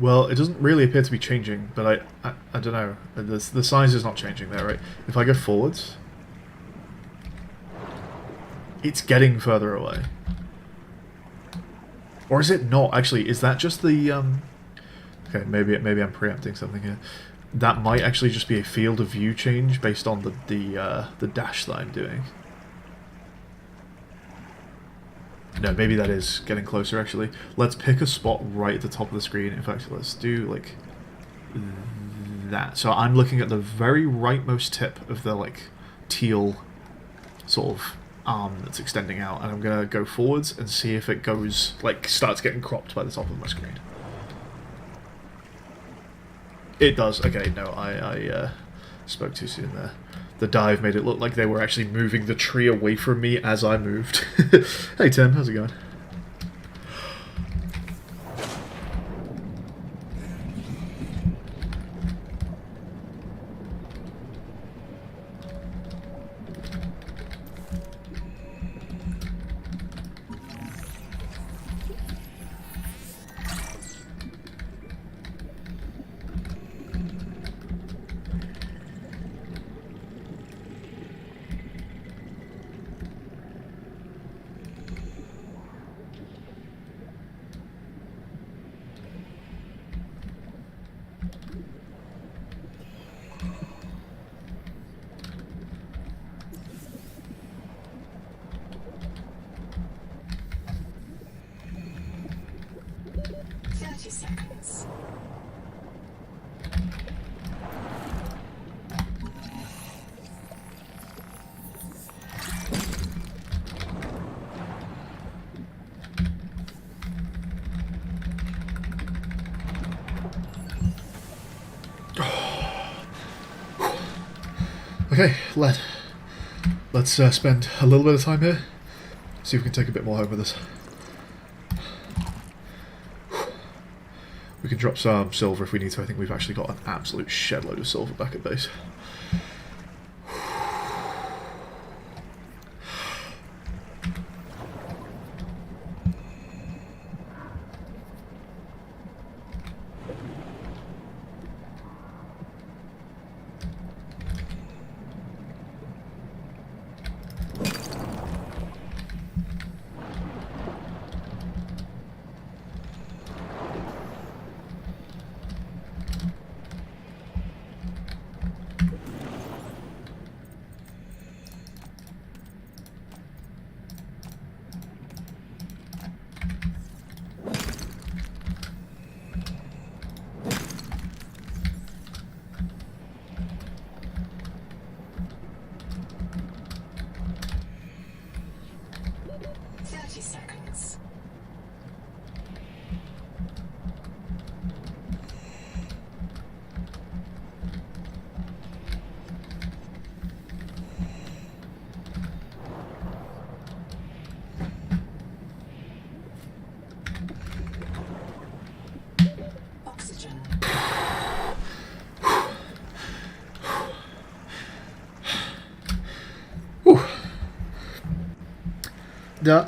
Well, it doesn't really appear to be changing, but I don't know. The size is not changing there, right? If I go forwards, it's getting further away. Or is it not? Actually, is that just the... Okay, maybe I'm preempting something here. That might actually just be a field of view change based on the dash that I'm doing. No, maybe that is getting closer, actually. Let's pick a spot right at the top of the screen. In fact, let's do, like, that. So I'm looking at the very rightmost tip of the, like, teal sort of arm that's extending out, and I'm going to go forwards and see if it goes, like, starts getting cropped by the top of my screen. It does. Okay, no, I spoke too soon there. The dive made it look like they were actually moving the tree away from me as I moved. Hey Tim, how's it going? Okay, lead. Let's spend a little bit of time here. See if we can take a bit more home with us. We can drop some silver if we need to. I think we've actually got an absolute shed load of silver back at base.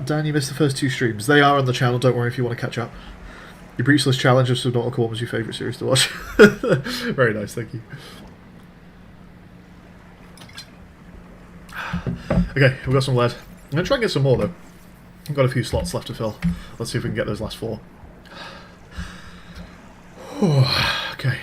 Dan, you missed the first 2 streams. They are on the channel, don't worry if you want to catch up. Your Breachless Challenge of Subnautica was your favourite series to watch. Very nice, thank you. Okay, we've got some lead. I'm going to try and get some more though. I've got a few slots left to fill. Let's see if we can get those last 4. Okay.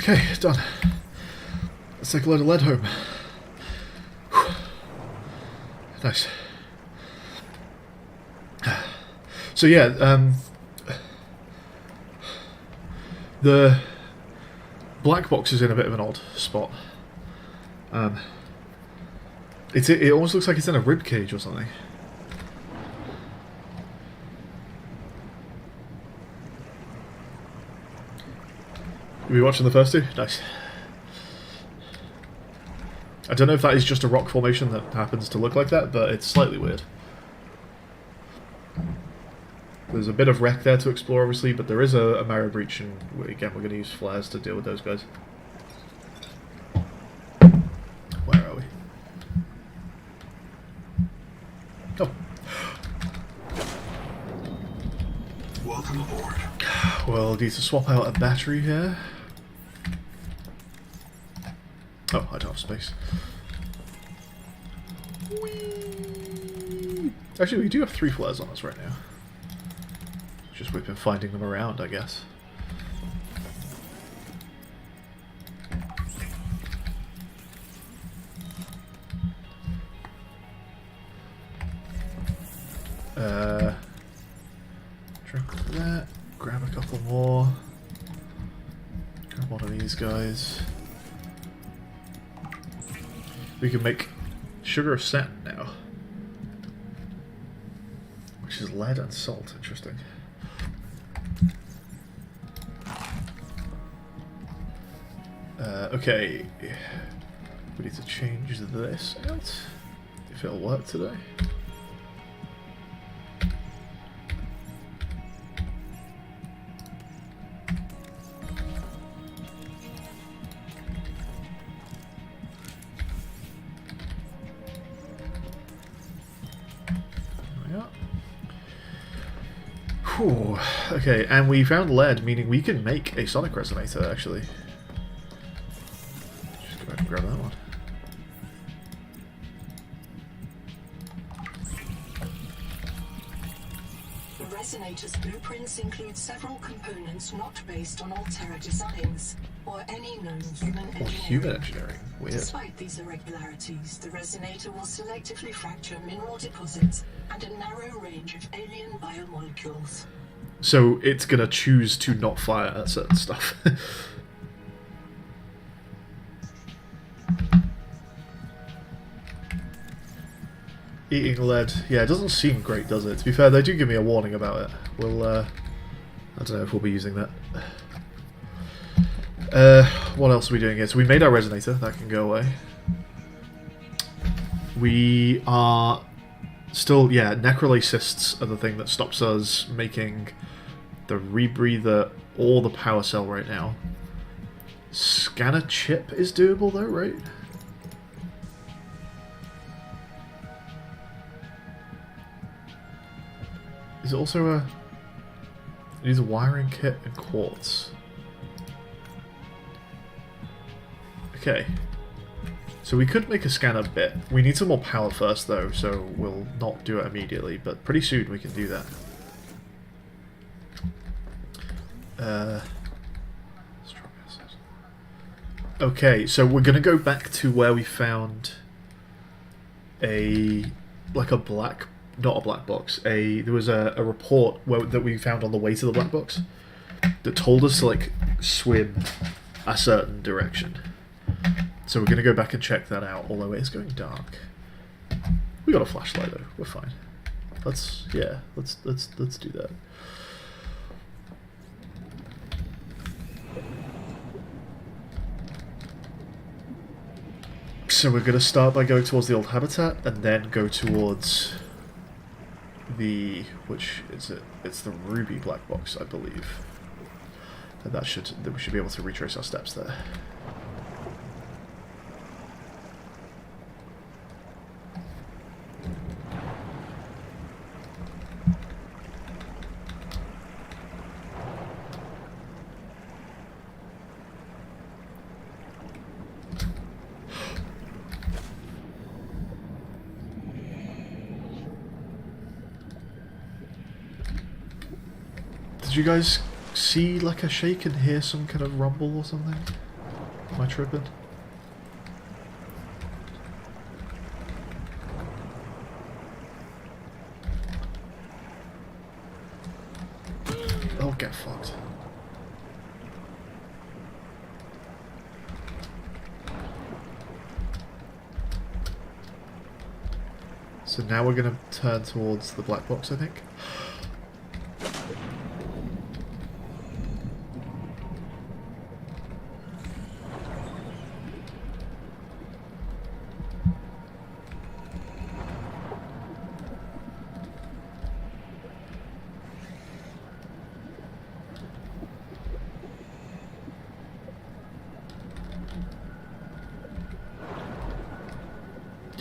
Okay, done. Let's take a load of lead home. Nice. So yeah, the black box is in a bit of an odd spot. It almost looks like it's in a rib cage or something. Are we watching the first two? Nice. I don't know if that is just a rock formation that happens to look like that, but it's slightly weird. There's a bit of wreck there to explore, obviously, but there is a marrow breach, and again, we're going to use flares to deal with those guys. Where are we? Oh. Welcome aboard. We'll need to swap out a battery here. Oh, I don't have space. Whee! Actually, we do have 3 flares on us right now. Just we've been finding them around, I guess. Drink that. Grab a couple more. Grab one of these guys. We can make sugar of satin now, which is lead and salt. Interesting. Okay, we need to change this out if it'll work today. Whew. Okay, and we found lead, meaning we can make a sonic resonator, actually. Just go ahead and grab that one. The resonator's blueprints include several components not based on Altera designs, or any known human Or engineering. human engineering. Weird. Despite these irregularities, the resonator will selectively fracture mineral deposits and a narrow range of alien biomolecules. So it's gonna choose to not fire at certain stuff. Eating lead. Yeah, it doesn't seem great, does it? To be fair, they do give me a warning about it. We'll, I don't know if we'll be using that. What else are we doing here? So we made our resonator. That can go away. We are still, yeah, necrolay cysts are the thing that stops us making the rebreather or the power cell right now. Scanner chip is doable though, right? Is it also a... It needs a wiring kit and quartz. Okay. So we could make a scanner bit. We need some more power first though, so we'll not do it immediately, but pretty soon we can do that. Strong acid. Okay, so we're gonna go back to where we found a... like a black... not a black box. There was a report that we found on the way to the black box that told us to like swim a certain direction. So we're gonna go back and check that out. Although it is going dark. We got a flashlight though. We're fine. Let's do that. So we're gonna start by going towards the old habitat and then go towards the, which is it? It's the ruby black box, I believe. And we should be able to retrace our steps there. Did you guys see like a shake and hear some kind of rumble or something? Am I tripping? get fucked. So now we're going to turn towards the black box, I think.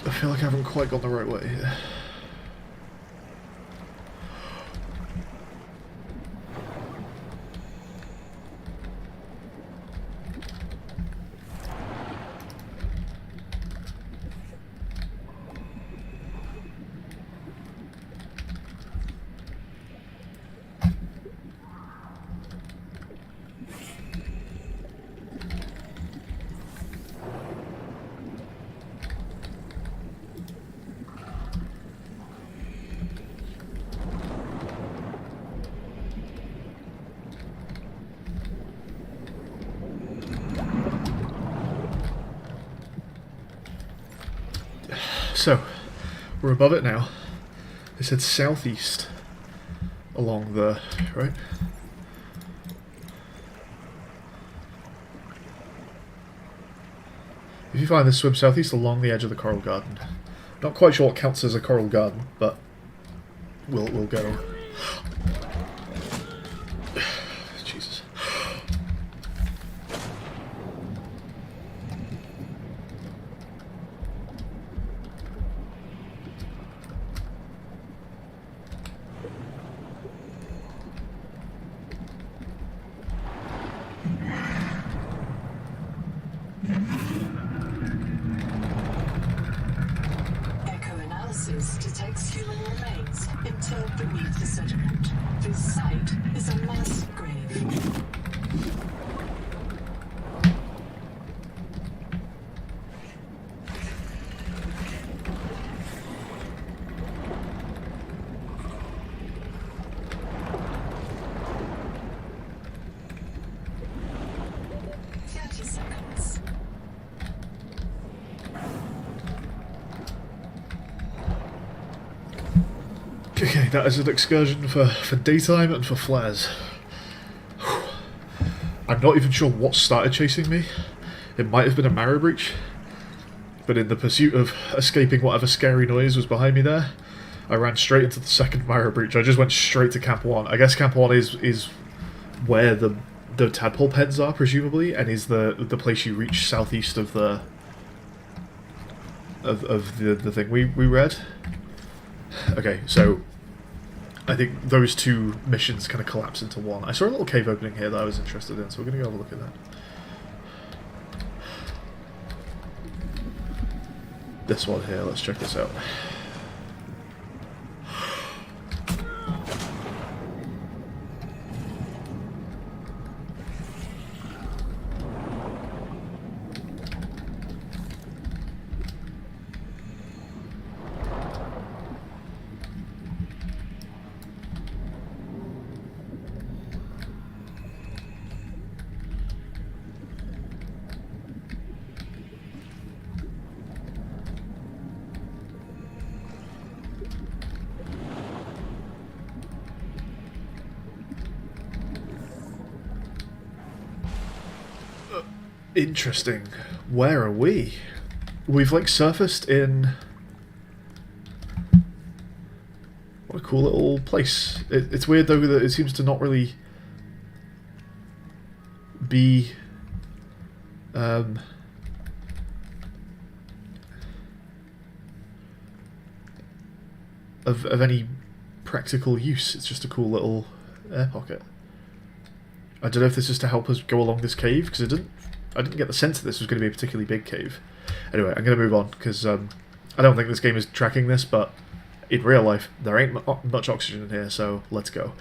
I feel like I haven't quite gone the right way here. So, we're above it now. They said southeast along the, right? If you find this, swim southeast along the edge of the coral garden. Not quite sure what counts as a coral garden, but we'll go. Jesus. Detects human remains interred beneath the sediment. This site is a mass grave. Okay, that is an excursion for daytime and for flares. I'm not even sure what started chasing me. It might have been a marrow breach, but in the pursuit of escaping whatever scary noise was behind me there, I ran straight into the second marrow breach. I just went straight to Camp 1. I guess Camp 1 is where the tadpole pens are, presumably, and is the place you reach southeast of the thing we read. Okay, so I think those two missions kind of collapse into one. I saw a little cave opening here that I was interested in, so we're going to go have a look at that. This one here, let's check this out. Interesting. Where are we? We've like surfaced in... What a cool little place. It's weird though that it seems to not really be of any practical use. It's just a cool little air pocket. I don't know if this is to help us go along this cave, because I didn't get the sense that this was going to be a particularly big cave. Anyway, I'm going to move on, because I don't think this game is tracking this, but in real life, there ain't much oxygen in here, so let's go.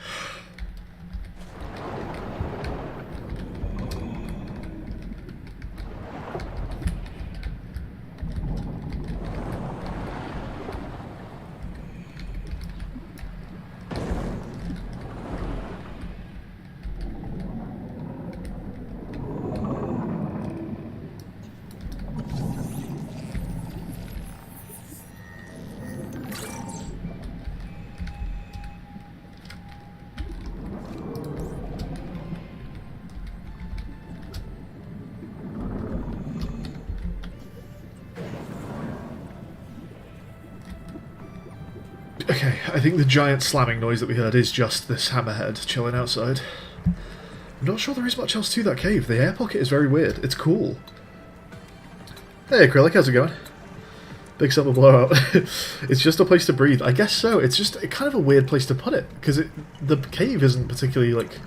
Okay, I think the giant slamming noise that we heard is just this hammerhead chilling outside. I'm not sure there is much else to that cave. The air pocket is very weird. It's cool. Hey, Acrylic, how's it going? Big summer blowout. It's just a place to breathe. I guess so. It's just kind of a weird place to put it, because the cave isn't particularly, like,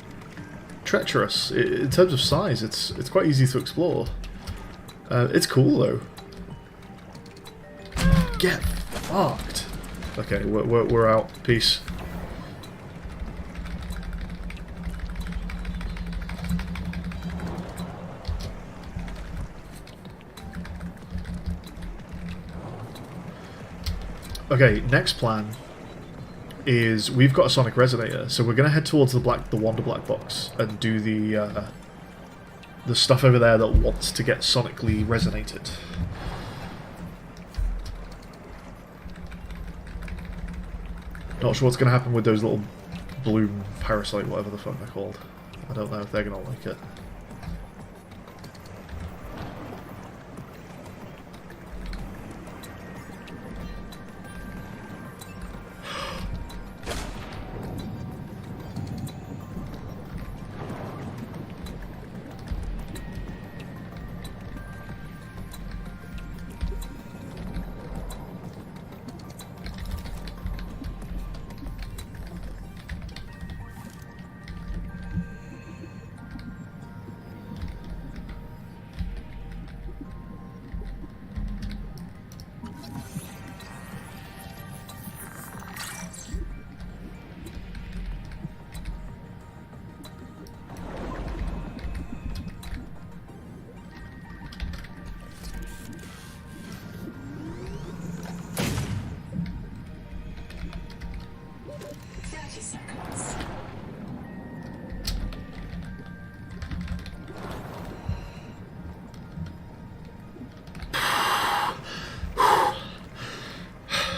treacherous. In terms of size, it's quite easy to explore. It's cool, though. Get fucked. Okay, we're out. Peace. Okay, next plan is we've got a sonic resonator, so we're gonna head towards the Wonder Black box and do the stuff over there that wants to get sonically resonated. Not sure what's gonna happen with those little bloom parasite, whatever the fuck they're called. I don't know if they're gonna like it.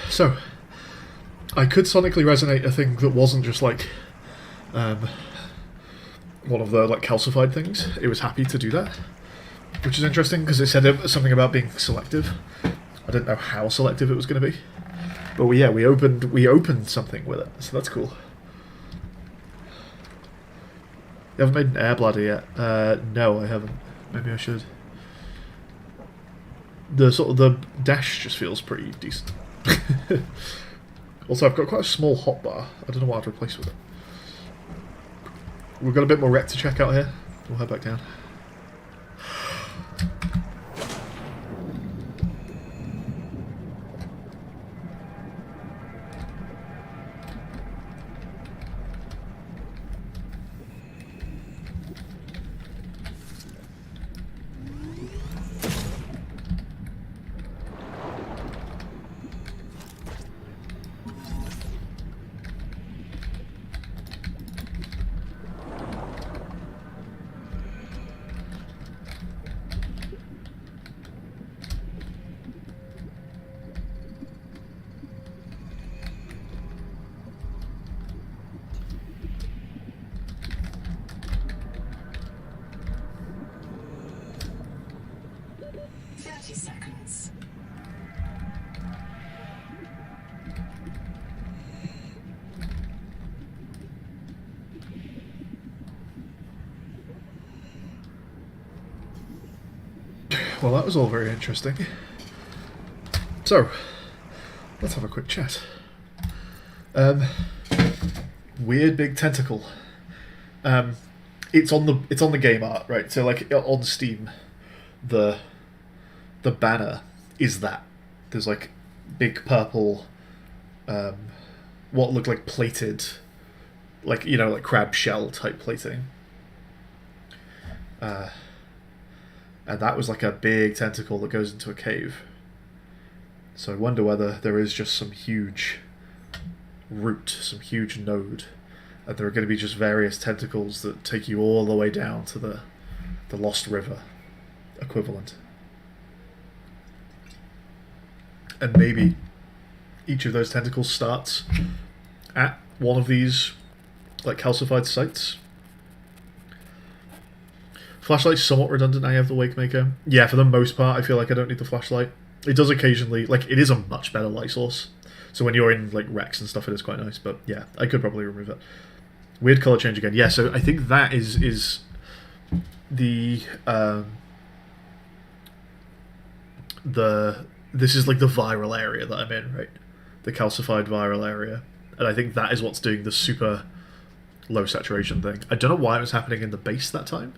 So, I could sonically resonate a thing that wasn't just like one of the like calcified things. It was happy to do that, which is interesting because it said something about being selective. I didn't know how selective it was going to be, but we opened something with it, so that's cool. You haven't made an air bladder yet? No, I haven't. Maybe I should. The dash just feels pretty decent. Also, I've got quite a small hotbar. I don't know what I'd replace with it. We've got a bit more wreck to check out here. We'll head back down. Well, that was all very interesting. So, let's have a quick chat. Weird big tentacle. It's on the game art, right? So like on Steam, the banner is that. There's like big purple, what looked like plated, like, you know, like crab shell type plating. And that was like a big tentacle that goes into a cave. So I wonder whether there is just some huge root, some huge node, and there are going to be just various tentacles that take you all the way down to the Lost River equivalent. And maybe each of those tentacles starts at one of these like calcified sites. Flashlight's somewhat redundant. I have the Wake Maker. Yeah, for the most part, I feel like I don't need the flashlight. It does occasionally, like, it is a much better light source. So when you're in like wrecks and stuff, it is quite nice. But yeah, I could probably remove it. Weird color change again. Yeah, so I think that is the this is like the viral area that I'm in, right? The calcified viral area, and I think that is what's doing the super low saturation thing. I don't know why it was happening in the base that time.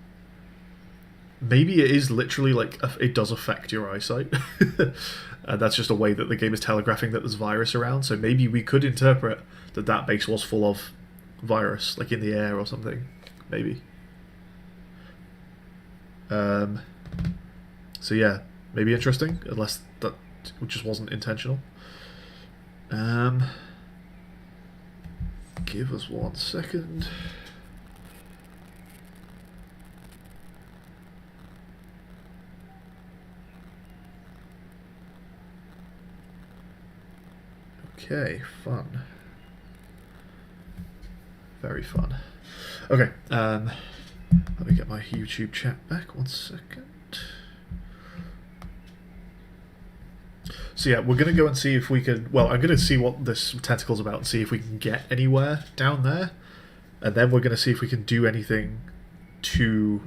Maybe it is literally like it does affect your eyesight. And that's just a way that the game is telegraphing that there's virus around. So maybe we could interpret that that base was full of virus, like in the air or something. Maybe. So yeah, maybe interesting, unless that just wasn't intentional. Give us 1 second. Okay, fun. Very fun. Okay, let me get my YouTube chat back 1 second. So yeah, we're going to go and see if we can... Well, I'm going to see what this tentacle's about and see if we can get anywhere down there. And then we're going to see if we can do anything to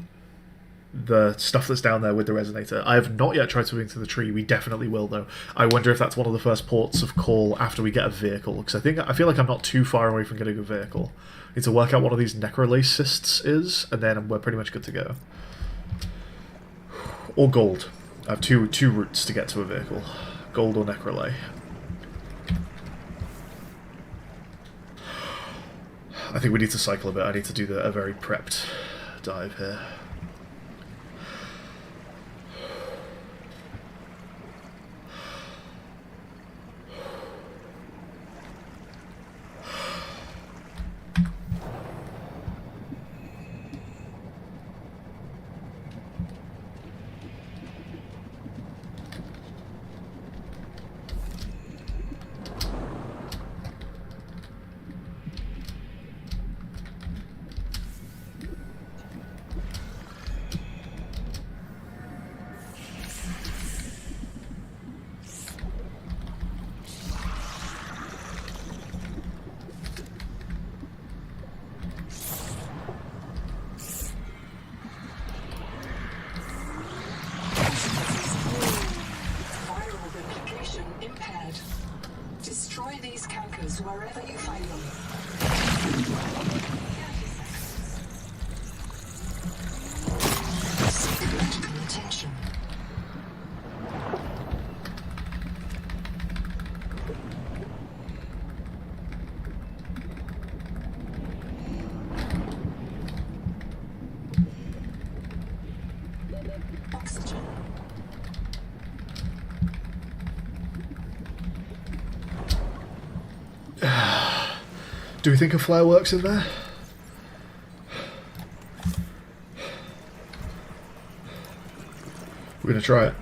the stuff that's down there with the resonator. I have not yet tried swimming to the tree. We definitely will, though. I wonder if that's one of the first ports of call after we get a vehicle. Because I feel like I'm not too far away from getting a vehicle. I need to work out what one of these necrolase cysts is, and then we're pretty much good to go. Or gold. I have two routes to get to a vehicle. Gold or necrolay. I think we need to cycle a bit. I need to do a very prepped dive here. Wherever you find them. Seek medical attention. Oxygen. Do we think a flare works in there? We're going to try it.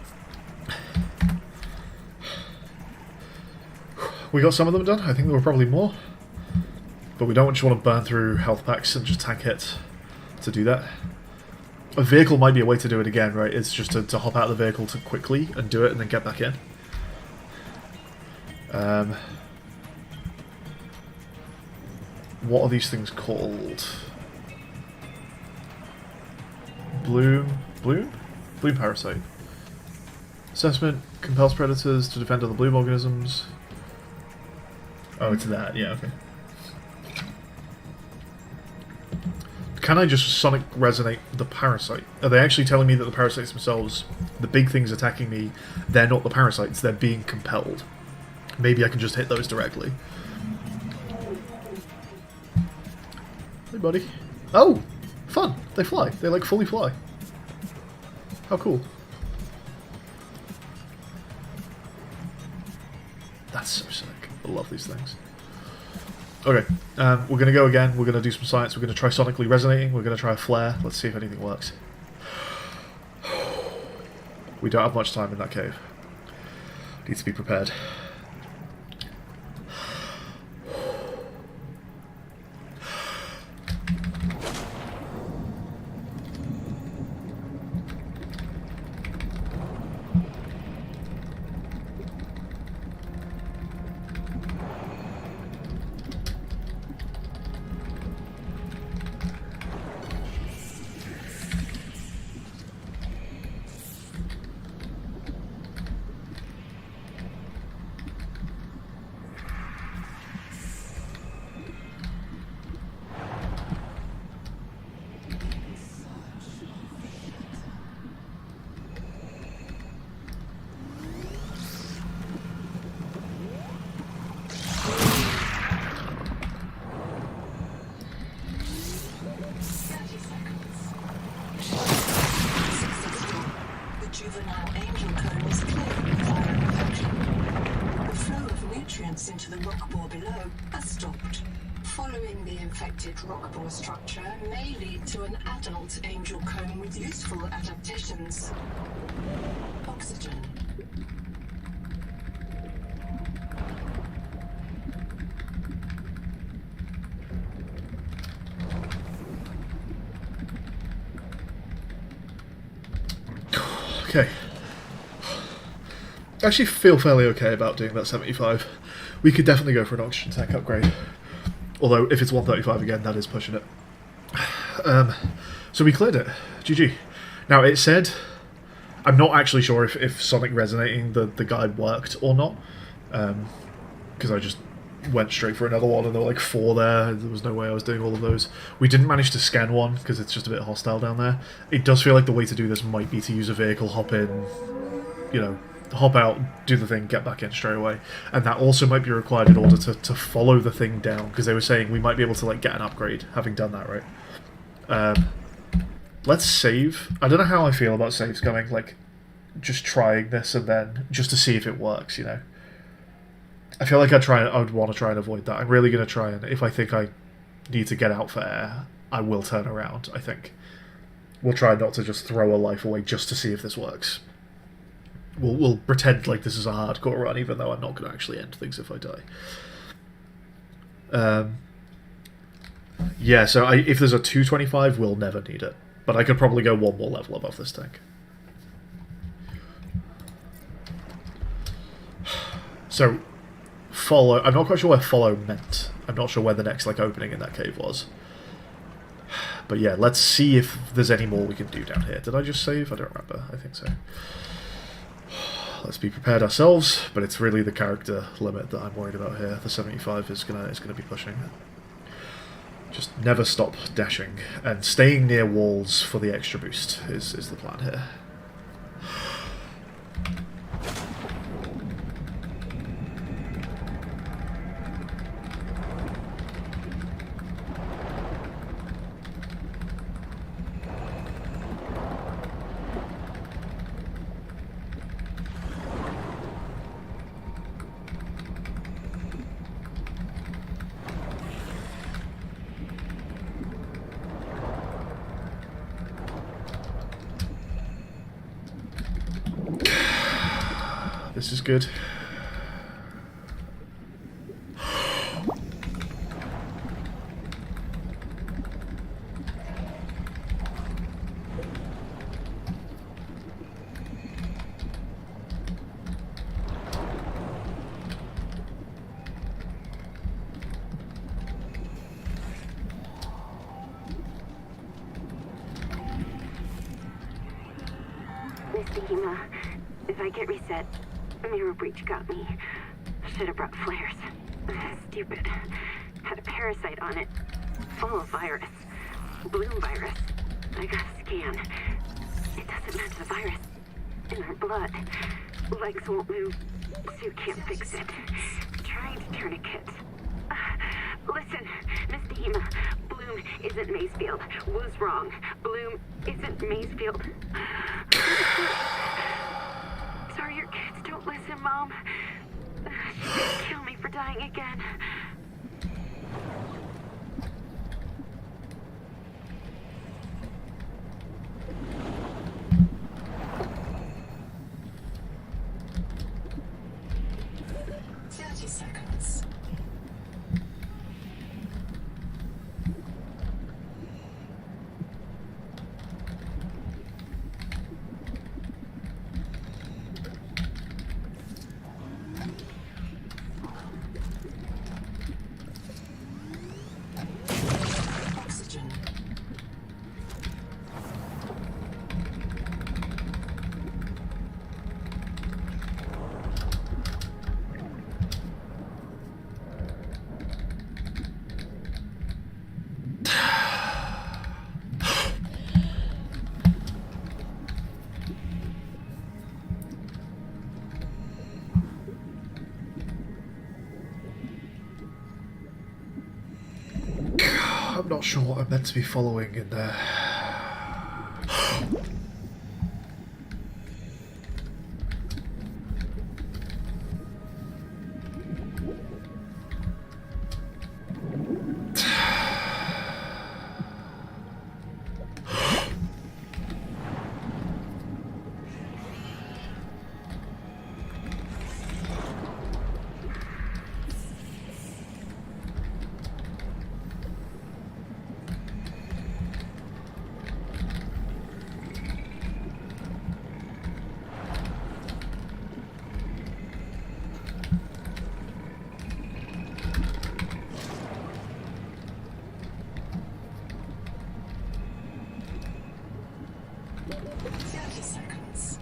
We got some of them done. I think there were probably more. But we don't just want to burn through health packs and just tank hits to do that. A vehicle might be a way to do it again, right? It's just to hop out of the vehicle quickly and do it and then get back in. What are these things called? Bloom parasite. Assessment compels predators to defend other bloom organisms. Oh, it's that. Yeah, okay. Can I just sonic resonate the parasite? Are they actually telling me that the parasites themselves, the big things attacking me, they're not the parasites, they're being compelled? Maybe I can just hit those directly. Hey, buddy. Oh! Fun! They fly. They, like, fully fly. How cool. That's so sick. I love these things. Okay, we're going to go again. We're going to do some science. We're going to try sonically resonating. We're going to try a flare. Let's see if anything works. We don't have much time in that cave. Need to be prepared. juvenile angel cone is clear via infection. The flow of nutrients into the rock bore below has stopped. Following the infected rock bore structure may lead to an adult angel cone with useful adaptations. Oxygen. Okay. I actually feel fairly okay about doing that 75. We could definitely go for an oxygen tank upgrade. Although, if it's 135 again, that is pushing it. So we cleared it. GG. Now, it said... I'm not actually sure if Sonic resonating the guide worked or not. Because I just went straight for another one and there were like 4 there. There was no way I was doing all of those. We didn't manage to scan one because it's just a bit hostile down there. It does feel like the way to do this might be to use a vehicle, hop in, you know, hop out, do the thing, get back in straight away. And that also might be required in order to follow the thing down, because they were saying we might be able to like get an upgrade having done that, right? Let's save. I don't know how I feel about saves going, like, just trying this and then just to see if it works, you know? I feel like I would want to try and avoid that. I'm really going to try and, if I think I need to get out for air, I will turn around, I think. We'll try not to just throw a life away just to see if this works. We'll pretend like this is a hardcore run, even though I'm not going to actually end things if I die. Yeah, so if there's a 225, we'll never need it. But I could probably go one more level above this tank. So, follow... I'm not quite sure where follow meant. I'm not sure where the next like opening in that cave was. But yeah, let's see if there's any more we can do down here. Did I just save? I don't remember. I think so. Let's be prepared ourselves, but it's really the character limit that I'm worried about here. The 75 is gonna be pushing. Just never stop dashing, and staying near walls for the extra boost is the plan here. This is good. Mr. Hema, if I get reset, Mirror Breach got me. Should have brought flares. Stupid. Had a parasite on it. Full of virus. Bloom virus. I got a scan. It doesn't match the virus in our blood. Legs won't move. Suit can't fix it. Trying to tourniquet. Listen, Mr. Hema, Bloom isn't Macefield. Was wrong. Bloom isn't Macefield. Sorry, your kids don't listen, Mom. She's gonna kill me for dying again. I'm not sure what I'm meant to be following in there. 30 seconds.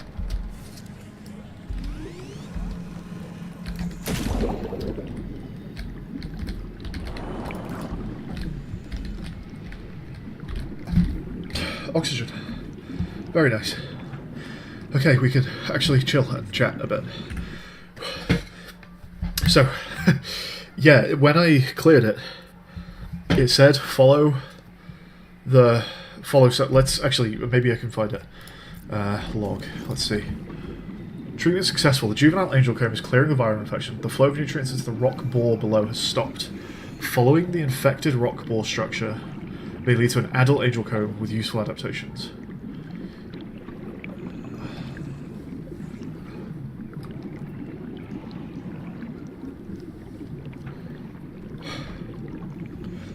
Oxygen. Very nice. Okay, we can actually chill and chat a bit. So, yeah, when I cleared it, it said follow. Let's actually, maybe I can find it. Log. Let's see. Treatment successful. The juvenile angel comb is clearing the viral infection. The flow of nutrients into the rock bore below has stopped. Following the infected rock bore structure may lead to an adult angel comb with useful adaptations.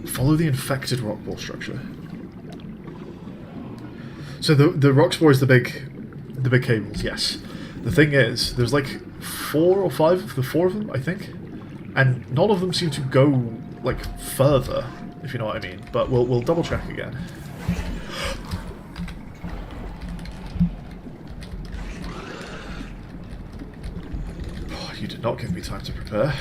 Follow the infected rock bore structure. So the rock spore is the big cables, yes. The thing is, there's like 4 or 5 of the 4 of them, I think, and none of them seem to go like further, if you know what I mean. But we'll double check again. Oh, you did not give me time to prepare.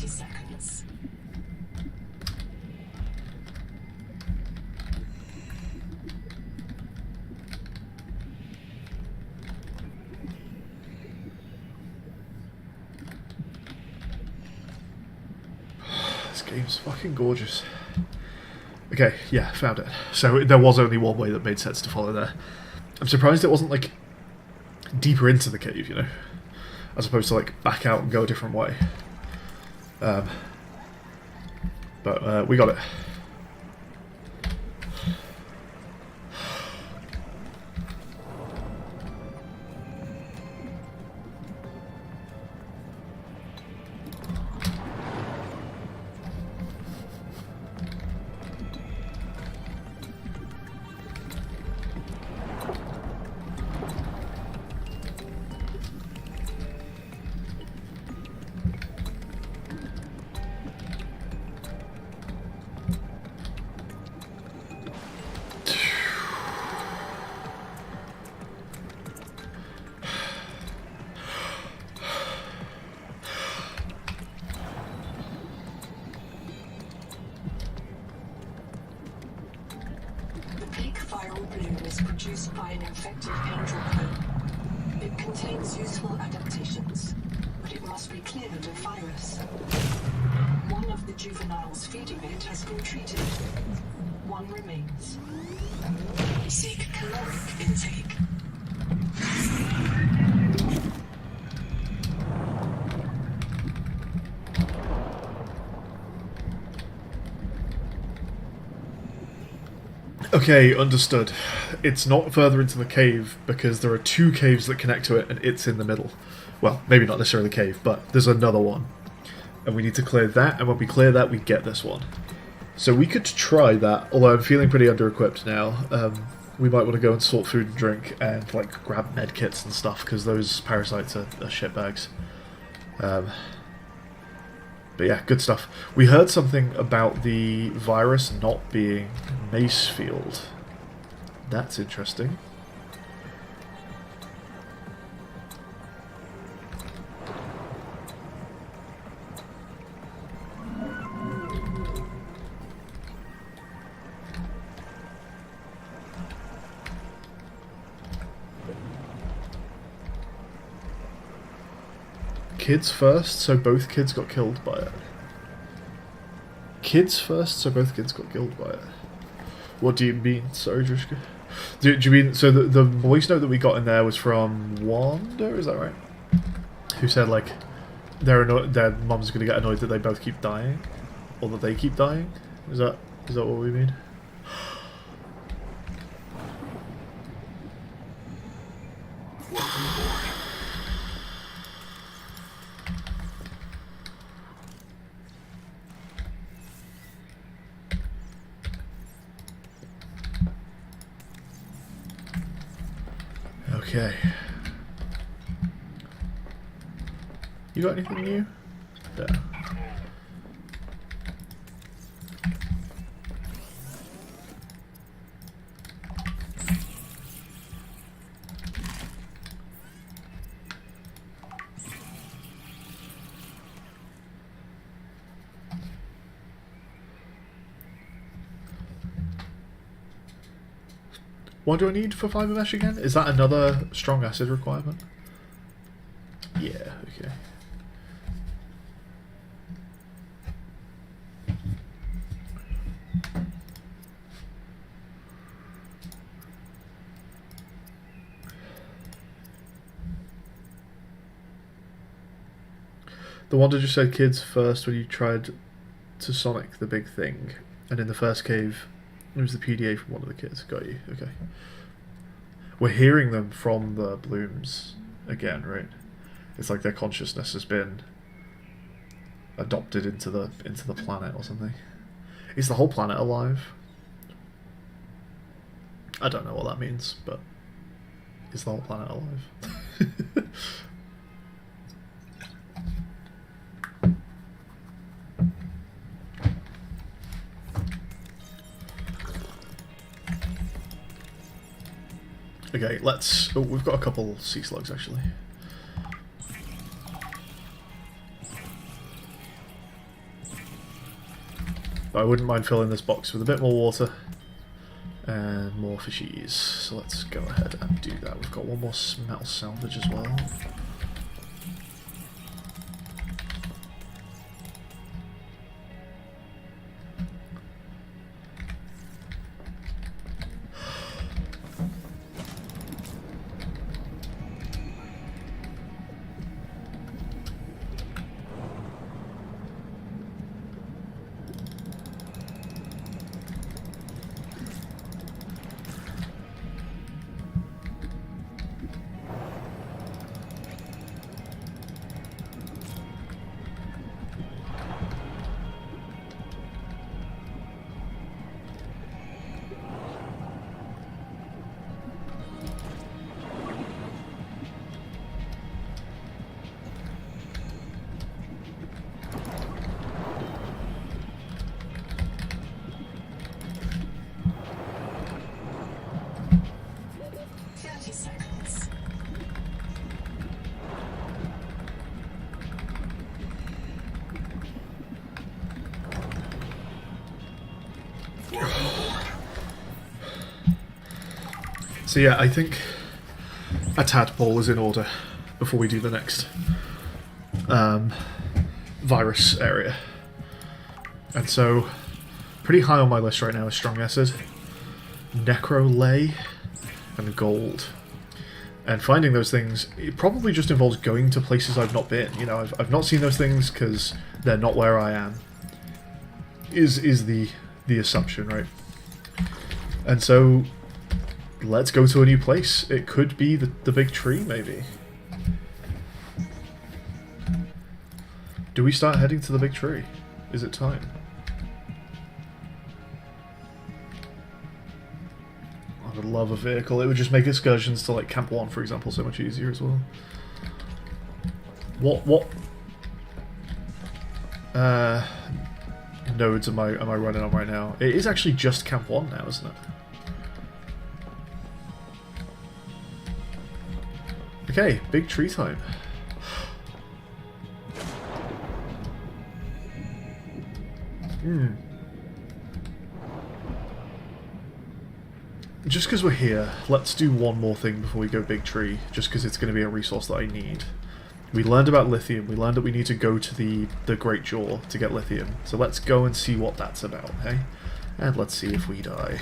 Seconds. This game's fucking gorgeous. Okay, yeah, found it. So there was only one way that made sense to follow there. I'm surprised it wasn't like deeper into the cave, you know, as opposed to like back out and go a different way. But we got it. Produced by an infected angel comb. It contains useful adaptations, but it must be cleared of virus. One of the juveniles feeding it has been treated. One remains. Seek caloric intake. Okay, understood. It's not further into the cave because there are 2 caves that connect to it and it's in the middle. Well, maybe not necessarily the cave, but there's another one. And we need to clear that, and when we clear that, we get this one. So we could try that, although I'm feeling pretty under-equipped now. We might want to go and sort food and drink and like grab med kits and stuff, because those parasites are shitbags. But yeah, good stuff. We heard something about the virus not being Macefield. That's interesting. Kids first, so both kids got killed by it. Kids first, so both kids got killed by it. What do you mean? Sorry, Drishka. Do you mean, so the voice note that we got in there was from Wanda, is that right? Who said, like, their mum's going to get annoyed that they both keep dying? Or that they keep dying? Is that what we mean? Welcome aboard. Okay. You got anything new? Yeah. What do I need for fiber mesh again? Is that another strong acid requirement? Yeah, okay. The one that just said kids first when you tried to Sonic the big thing, and in the first cave it was the PDA from one of the kids. Got you, okay. We're hearing them from the blooms again, right? It's like their consciousness has been adopted into the planet or something. Is the whole planet alive? I don't know what that means, but is the whole planet alive? Okay, let's... Oh, we've got a couple sea slugs, actually. But I wouldn't mind filling this box with a bit more water and more fishies. So let's go ahead and do that. We've got one more metal salvage as well. So yeah, I think a tadpole is in order before we do the next virus area. And so, pretty high on my list right now is strong acid, necrolay, and gold. And finding those things, it probably just involves going to places I've not been. You know, I've not seen those things because they're not where I am. Is the assumption, right? And so, let's go to a new place. It could be the big tree, maybe. Do we start heading to the big tree? Is it time? I would love a vehicle. It would just make excursions to like Camp 1, for example, so much easier as well. What nodes am I running on right now? It is actually just Camp 1 now, isn't it? Okay, big tree time. Just because we're here, let's do one more thing before we go big tree, just because it's going to be a resource that I need. We learned about lithium. We learned that we need to go to the Great Jaw to get lithium. So let's go and see what that's about, hey? And let's see if we die.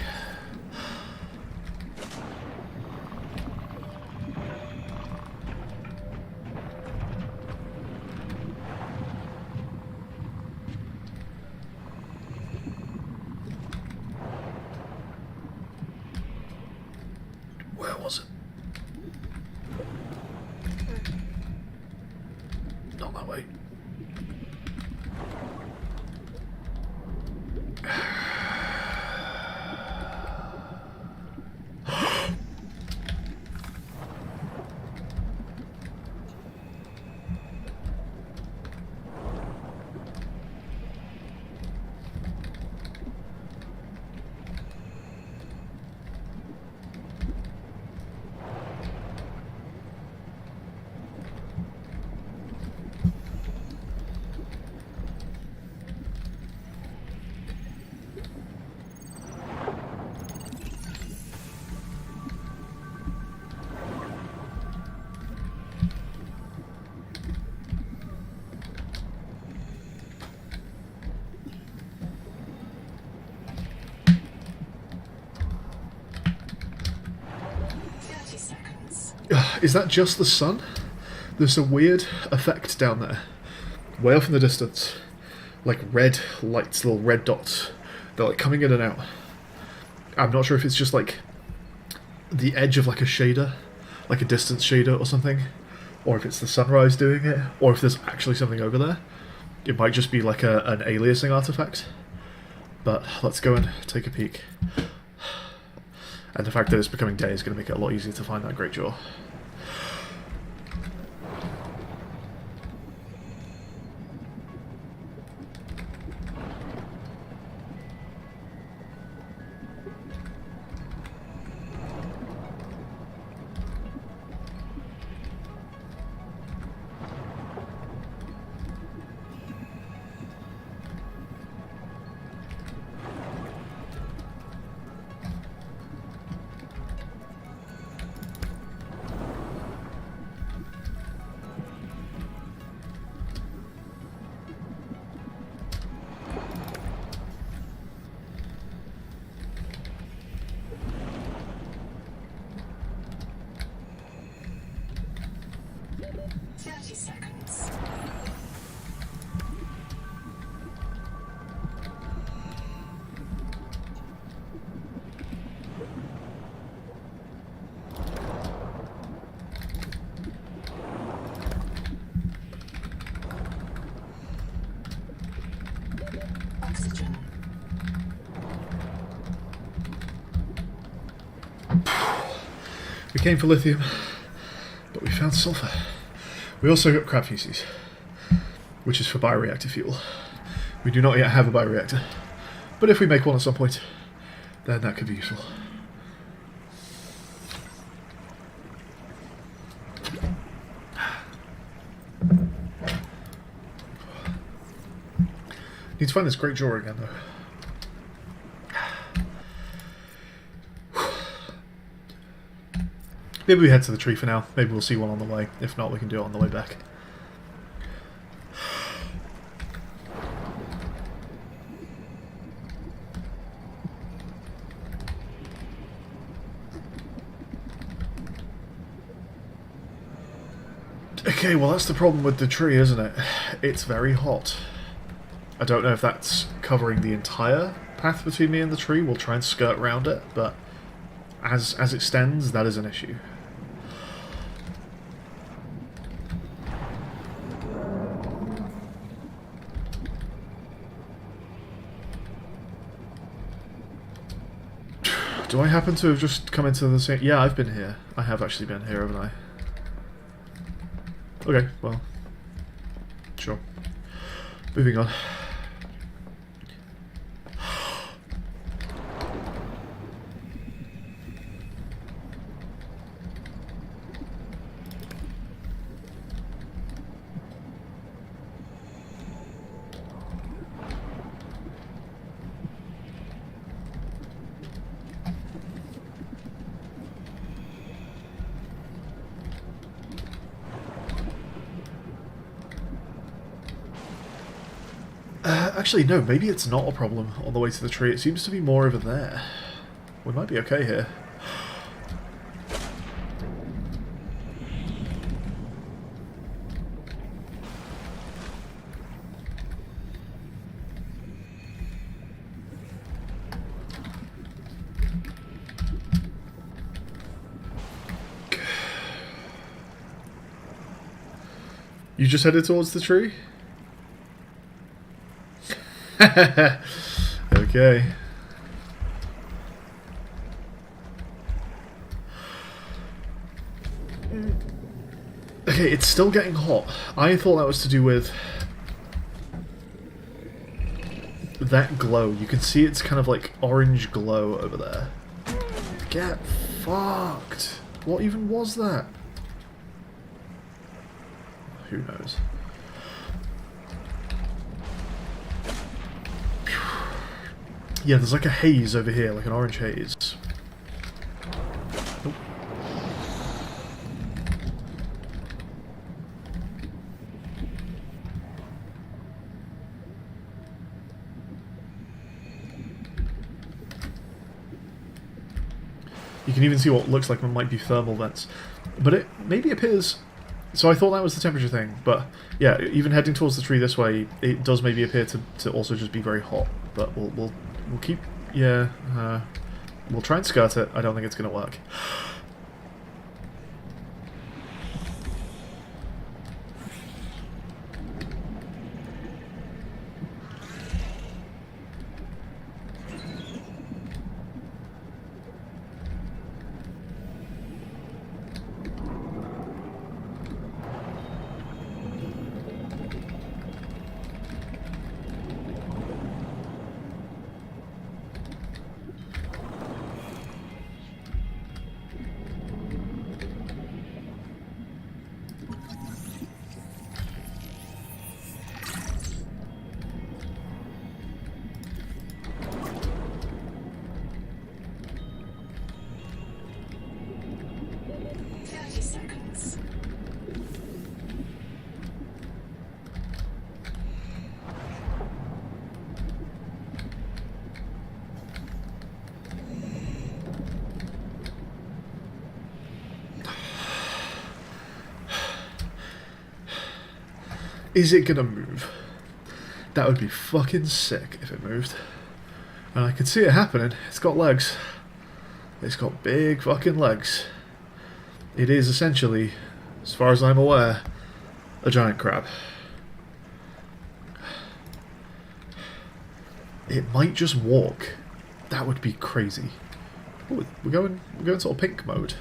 Where was it? Not that way. Is that just the sun? There's a weird effect down there. Way off in the distance. Like red lights, little red dots. They're like coming in and out. I'm not sure if it's just like the edge of like a shader, like a distance shader or something, or if it's the sunrise doing it, or if there's actually something over there. It might just be like an aliasing artifact. But let's go and take a peek. And the fact that it's becoming day is going to make it a lot easier to find that Great Jaw. We came for lithium, but we found sulfur. We also got crab feces, which is for bioreactor fuel. We do not yet have a bioreactor, but if we make one at some point, then that could be useful. Need to find this Great Jaw again, though. Maybe we head to the tree for now. Maybe we'll see one on the way. If not, we can do it on the way back. Okay, well that's the problem with the tree, isn't it? It's very hot. I don't know if that's covering the entire path between me and the tree. We'll try and skirt around it, but as it stands, that is an issue. Do I happen to have just come into the same... Yeah, I've been here. I have actually been here, haven't I? Okay, well... Sure. Moving on. Actually, no, maybe it's not a problem on the way to the tree. It seems to be more over there. We might be okay here. You just headed towards the tree? Okay. Okay, it's still getting hot. I thought that was to do with that glow. You can see it's kind of like orange glow over there. Get fucked. What even was that? Who knows? Yeah, there's like a haze over here, like an orange haze. Nope. You can even see what looks like might be thermal vents. But it maybe appears... So I thought that was the temperature thing, but yeah, even heading towards the tree this way, it does maybe appear to also just be very hot. But we'll keep... Yeah, we'll try and skirt it. I don't think it's going to work. Is it gonna move? That would be fucking sick if it moved. And I could see it happening. It's got legs. It's got big fucking legs. It is essentially, as far as I'm aware, a giant crab. It might just walk. That would be crazy. Oh, we're going sort of pink mode.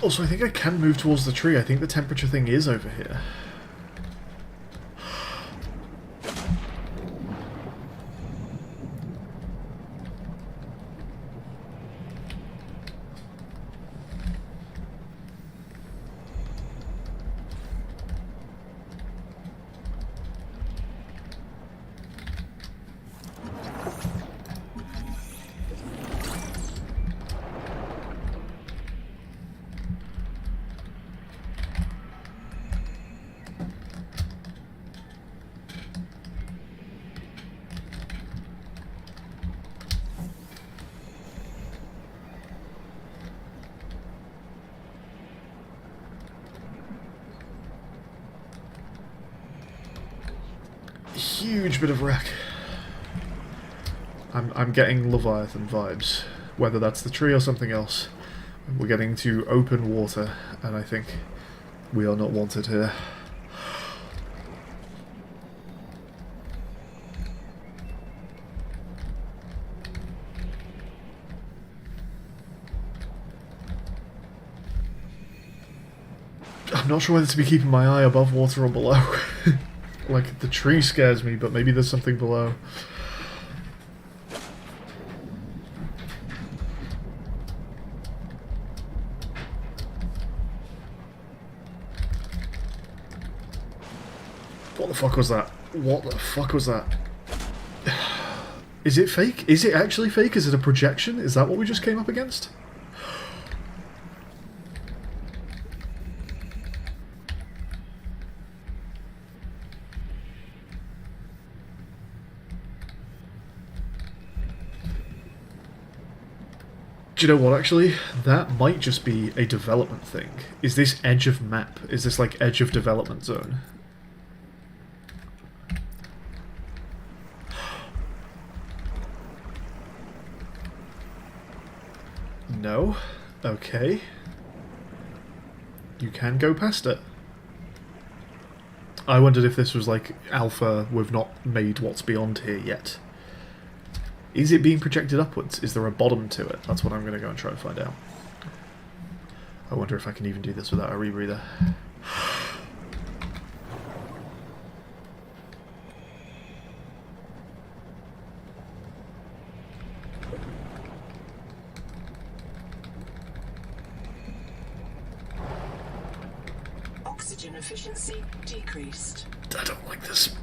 Also, I think I can move towards the tree. I think the temperature thing is over here. Huge bit of wreck. I'm getting Leviathan vibes, whether that's the tree or something else. We're getting to open water, and I think we are not wanted here. I'm not sure whether to be keeping my eye above water or below. Like, the tree scares me, but maybe there's something below. What the fuck was that? What the fuck was that? Is it fake? Is it actually fake? Is it a projection? Is that what we just came up against? Do you know what, actually? That might just be a development thing. Is this edge of map? Is this like edge of development zone? No? Okay. You can go past it. I wondered if this was like alpha, we've not made what's beyond here yet. Is it being projected upwards? Is there a bottom to it? That's what I'm going to go and try and find out. I wonder if I can even do this without a rebreather. Oxygen efficiency decreased. I don't like this.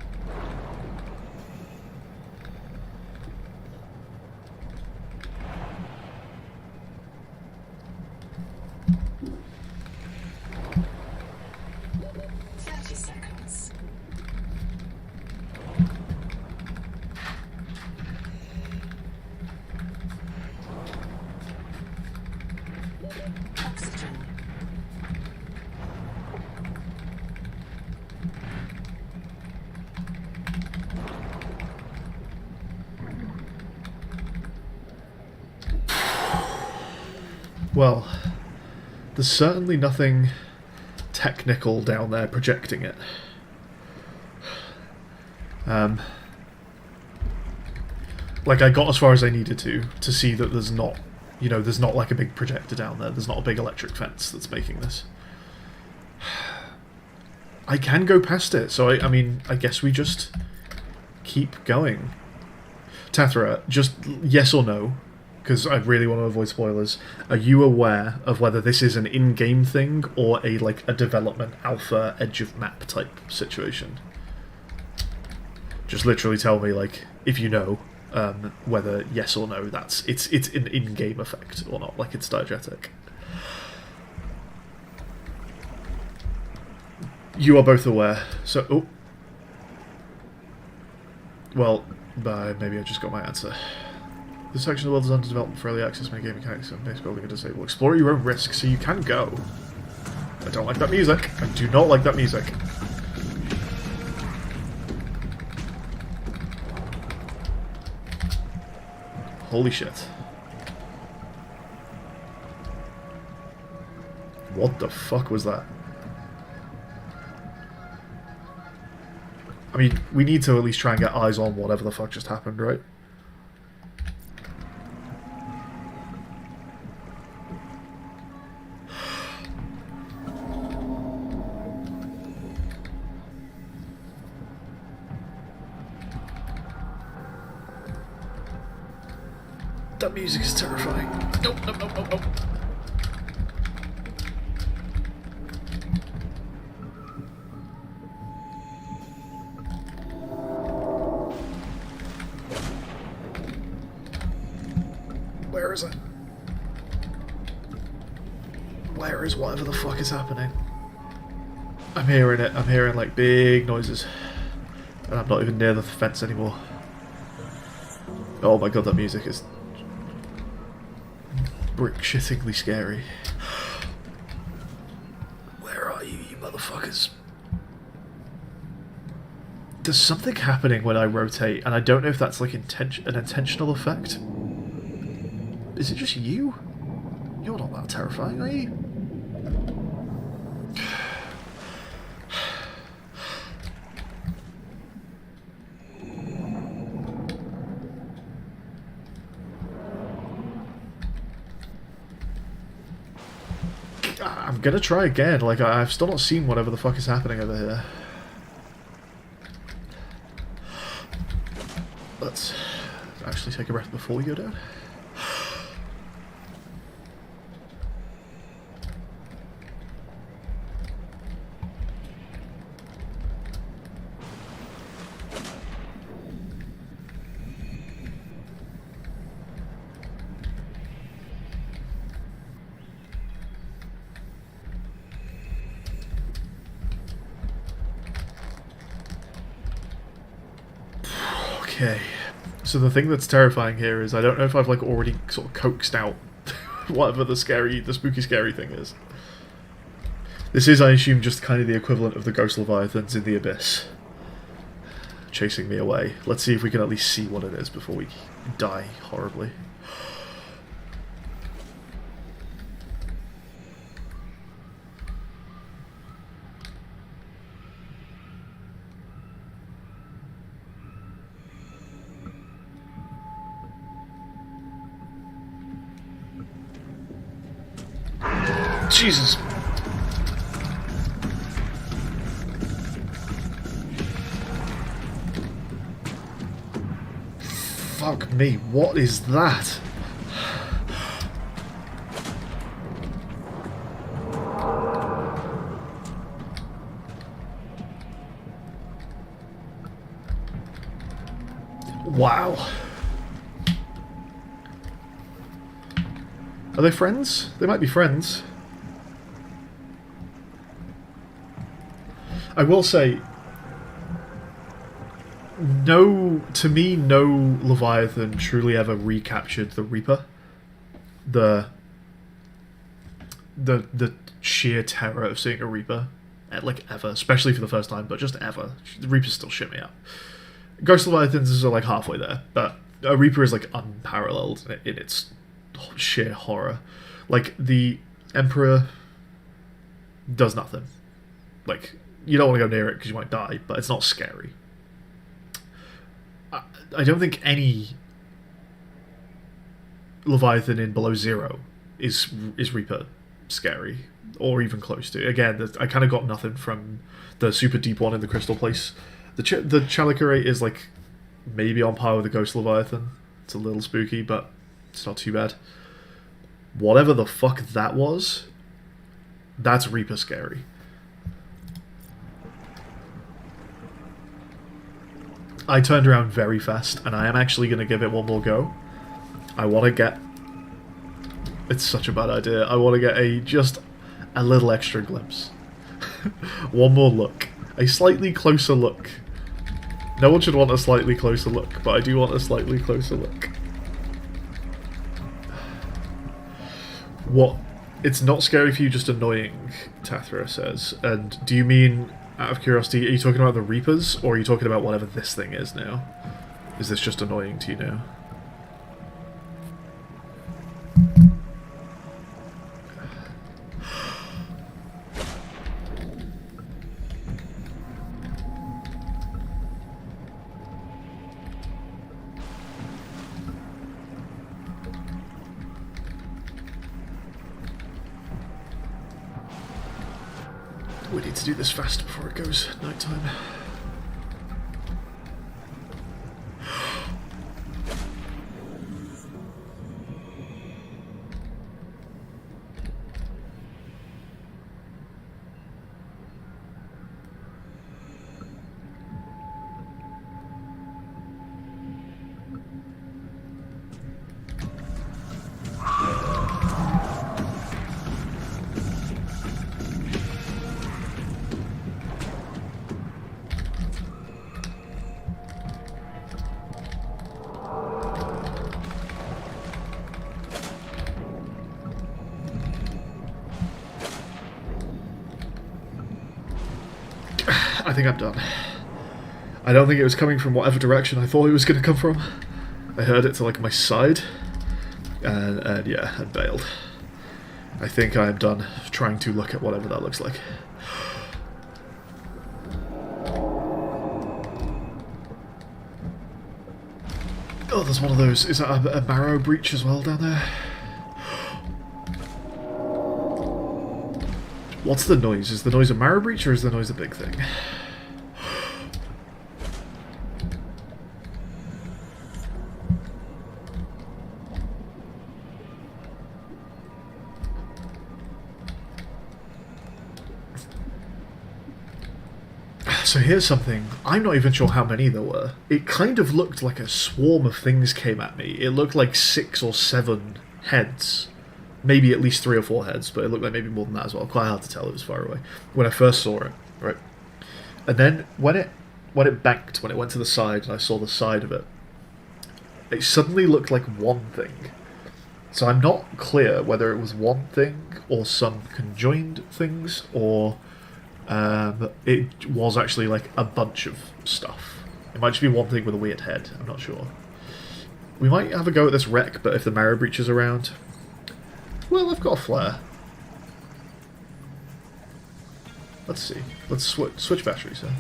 Well, there's certainly nothing technical down there projecting it. Like, I got as far as I needed to see that there's not, you know, there's not like a big projector down there. There's not a big electric fence that's making this. I can go past it, so I mean, I guess we just keep going. Tathra, just yes or no, because I really want to avoid spoilers. Are you aware of whether this is an in-game thing or a like a development alpha edge of map type situation? Just literally tell me, like, if you know, whether yes or no that's it's an in-game effect or not, like it's diegetic. You are both aware, so oh, well, maybe I just got my answer. This section of the world is under development for early access, many game mechanics and base building are disabled. Explore at your own risk, so you can go. I don't like that music. I do not like that music. Holy shit. What the fuck was that? I mean, we need to at least try and get eyes on whatever the fuck just happened, right? That music is terrifying. Nope, nope, nope, nope, nope. Where is it? Where is whatever the fuck is happening? I'm hearing it. I'm hearing like big noises. And I'm not even near the fence anymore. Oh my god, that music is brick-shittingly scary. Where are you, you motherfuckers? There's something happening when I rotate, and I don't know if that's like an intentional effect. Is it just you? You're not that terrifying, are you? I'm gonna try again, like I've still not seen whatever the fuck is happening over here. Let's actually take a breath before we go down. Okay. So the thing that's terrifying here is I don't know if I've like already sort of coaxed out whatever the spooky scary thing is. This is, I assume, just kind of the equivalent of the ghost leviathans in the abyss chasing me away. Let's see if we can at least see what it is before we die horribly. Jesus. Fuck me, what is that? Wow. Are they friends? They might be friends. I will say, to me, no Leviathan truly ever recaptured the Reaper. The sheer terror of seeing a Reaper, like ever, especially for the first time, but just ever. The Reapers still shit me up. Ghost Leviathans are like halfway there, but a Reaper is like unparalleled in its sheer horror. Like, the Emperor does nothing. Like, you don't want to go near it because you might die, but it's not scary. I don't think any Leviathan in below zero is Reaper scary, or even close to. Again, I kind of got nothing from the super deep one in the Crystal Place. The Chalicorate is like maybe on par with the Ghost Leviathan. It's a little spooky, but it's not too bad. Whatever the fuck that was, that's Reaper scary. I turned around very fast, and I am actually going to give it one more go. I want to get... It's such a bad idea. I want to get just a little extra glimpse. One more look. A slightly closer look. No one should want a slightly closer look, but I do want a slightly closer look. What? It's not scary for you, just annoying, Tathra says. And do you mean... Out of curiosity, are you talking about the Reapers, or are you talking about whatever this thing is now? Is this just annoying to you now? We need to do this fast before it goes nighttime. I think I'm done. I don't think it was coming from whatever direction I thought it was going to come from. I heard it to like my side, and yeah, and bailed. I think I am done trying to look at whatever that looks like. Oh, there's one of those. Is that a marrow breach as well down there? What's the noise? Is the noise a marrow breach, or is the noise a big thing? So here's something. I'm not even sure how many there were. It kind of looked like a swarm of things came at me. It looked like 6 or 7 heads. Maybe at least 3 or 4 heads, but it looked like maybe more than that as well. Quite hard to tell, it was far away. When I first saw it, right? And then when it when it banked, when it went to the side and I saw the side of it, it suddenly looked like one thing. So I'm not clear whether it was one thing or some conjoined things, or it was actually like a bunch of stuff. It might just be one thing with a weird head, I'm not sure. We might have a go at this wreck, but if the Marrow Breach is around... Well, I've got a flare. Let's see. Let's switch batteries then.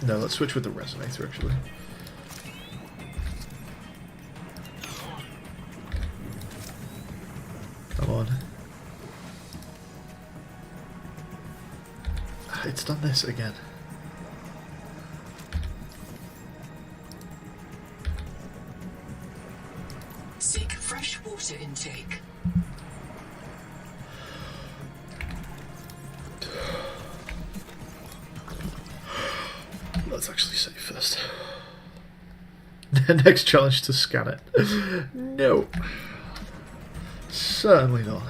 No, let's switch with the resonator, actually. Come on. It's done this again. Seek fresh water intake. Let's actually save first. Next challenge to scan it. No. Certainly not.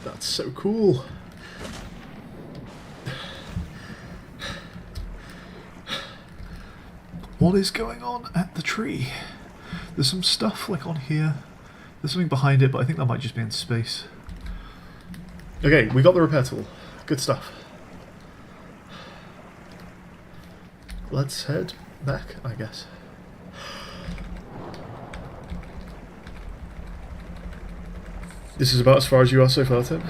That's so cool. What is going on at the tree? There's some stuff like on here. There's something behind it, but I think that might just be in space. Okay, we got the repair tool. Good stuff. Let's head back, I guess. This is about as far as you are so far, Tim?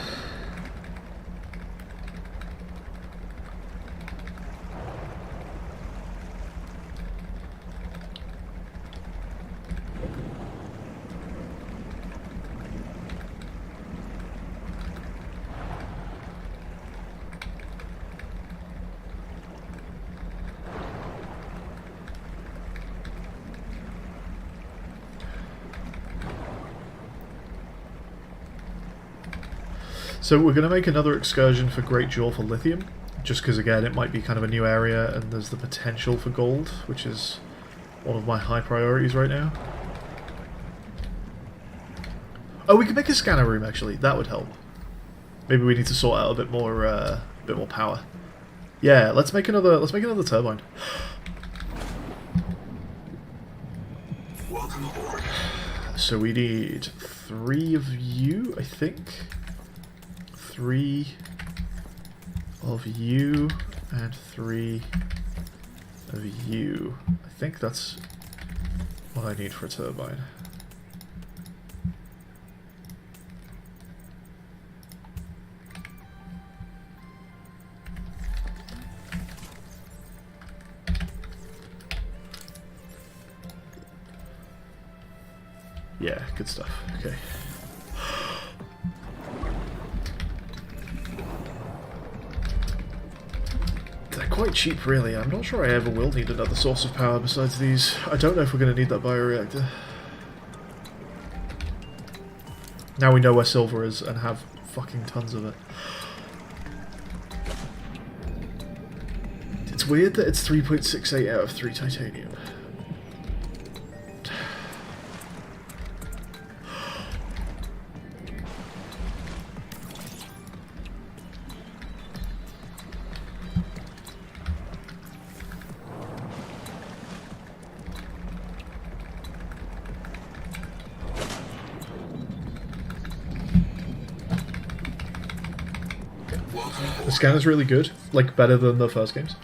So we're going to make another excursion for Great Jewel for lithium, just because again it might be kind of a new area and there's the potential for gold, which is one of my high priorities right now. Oh, we could make a scanner room actually, that would help. Maybe we need to sort out a bit more power. Yeah, let's make another turbine. Welcome aboard. So we need 3 of you, I think. 3 of you and 3 of you. I think that's what I need for a turbine. Yeah, good stuff. Okay. They're quite cheap, really. I'm not sure I ever will need another source of power besides these. I don't know if we're going to need that bioreactor. Now we know where silver is and have fucking tons of it. It's weird that it's 3.68 out of 3 titanium. Welcome The aboard. scanner's really good, like better than the first games.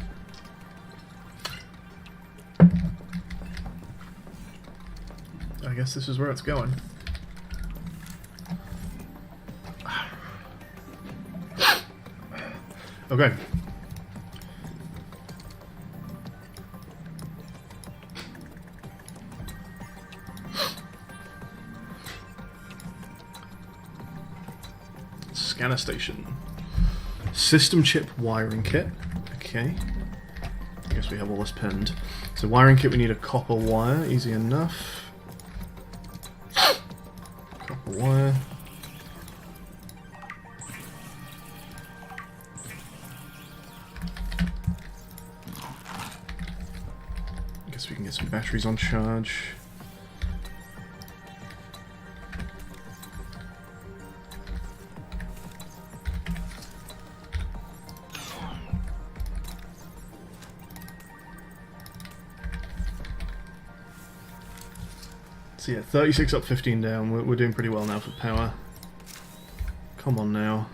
I guess this is where it's going. Okay. Scanner station. System chip wiring kit. Okay. I guess we have all this pinned. So wiring kit, we need a copper wire. Easy enough. Copper wire. I guess we can get some batteries on charge. So yeah, 36 up, 15 down. We're doing pretty well now for power. Come on now.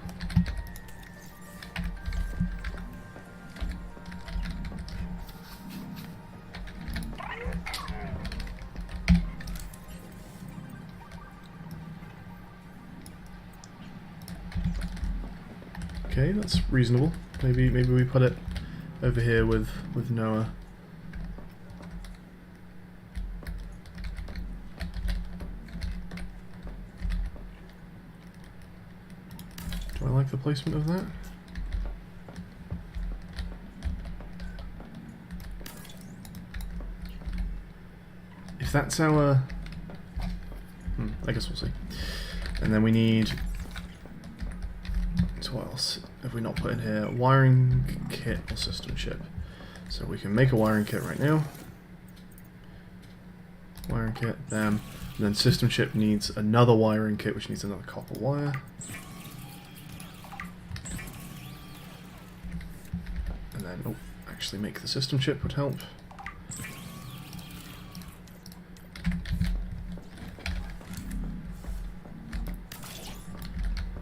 Okay, that's reasonable. Maybe we put it over here with Noah. Do I like the placement of that? If that's our... I guess we'll see. And then we need... So what else have we not put in here? Wiring kit or system chip. So we can make a wiring kit right now. Wiring kit, bam. And then system chip needs another wiring kit, which needs another copper wire. And then, oh, actually make the system chip would help.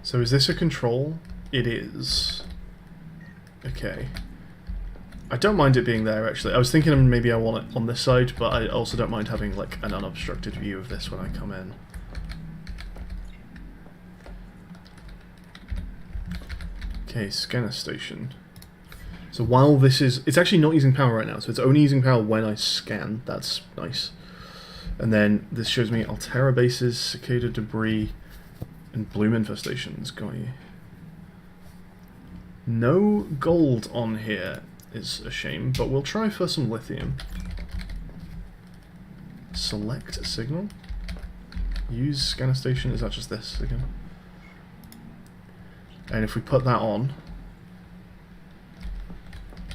So is this a control? It is. Okay. I don't mind it being there, actually. I was thinking maybe I want it on this side, but I also don't mind having like an unobstructed view of this when I come in. Okay, scanner station. So while this is... It's actually not using power right now, so it's only using power when I scan. That's nice. And then this shows me Altera bases, cicada debris, and bloom infestations. Got you. No gold on here is a shame, but we'll try for some lithium. Select signal. Use scanner station. Is that just this again? And if we put that on...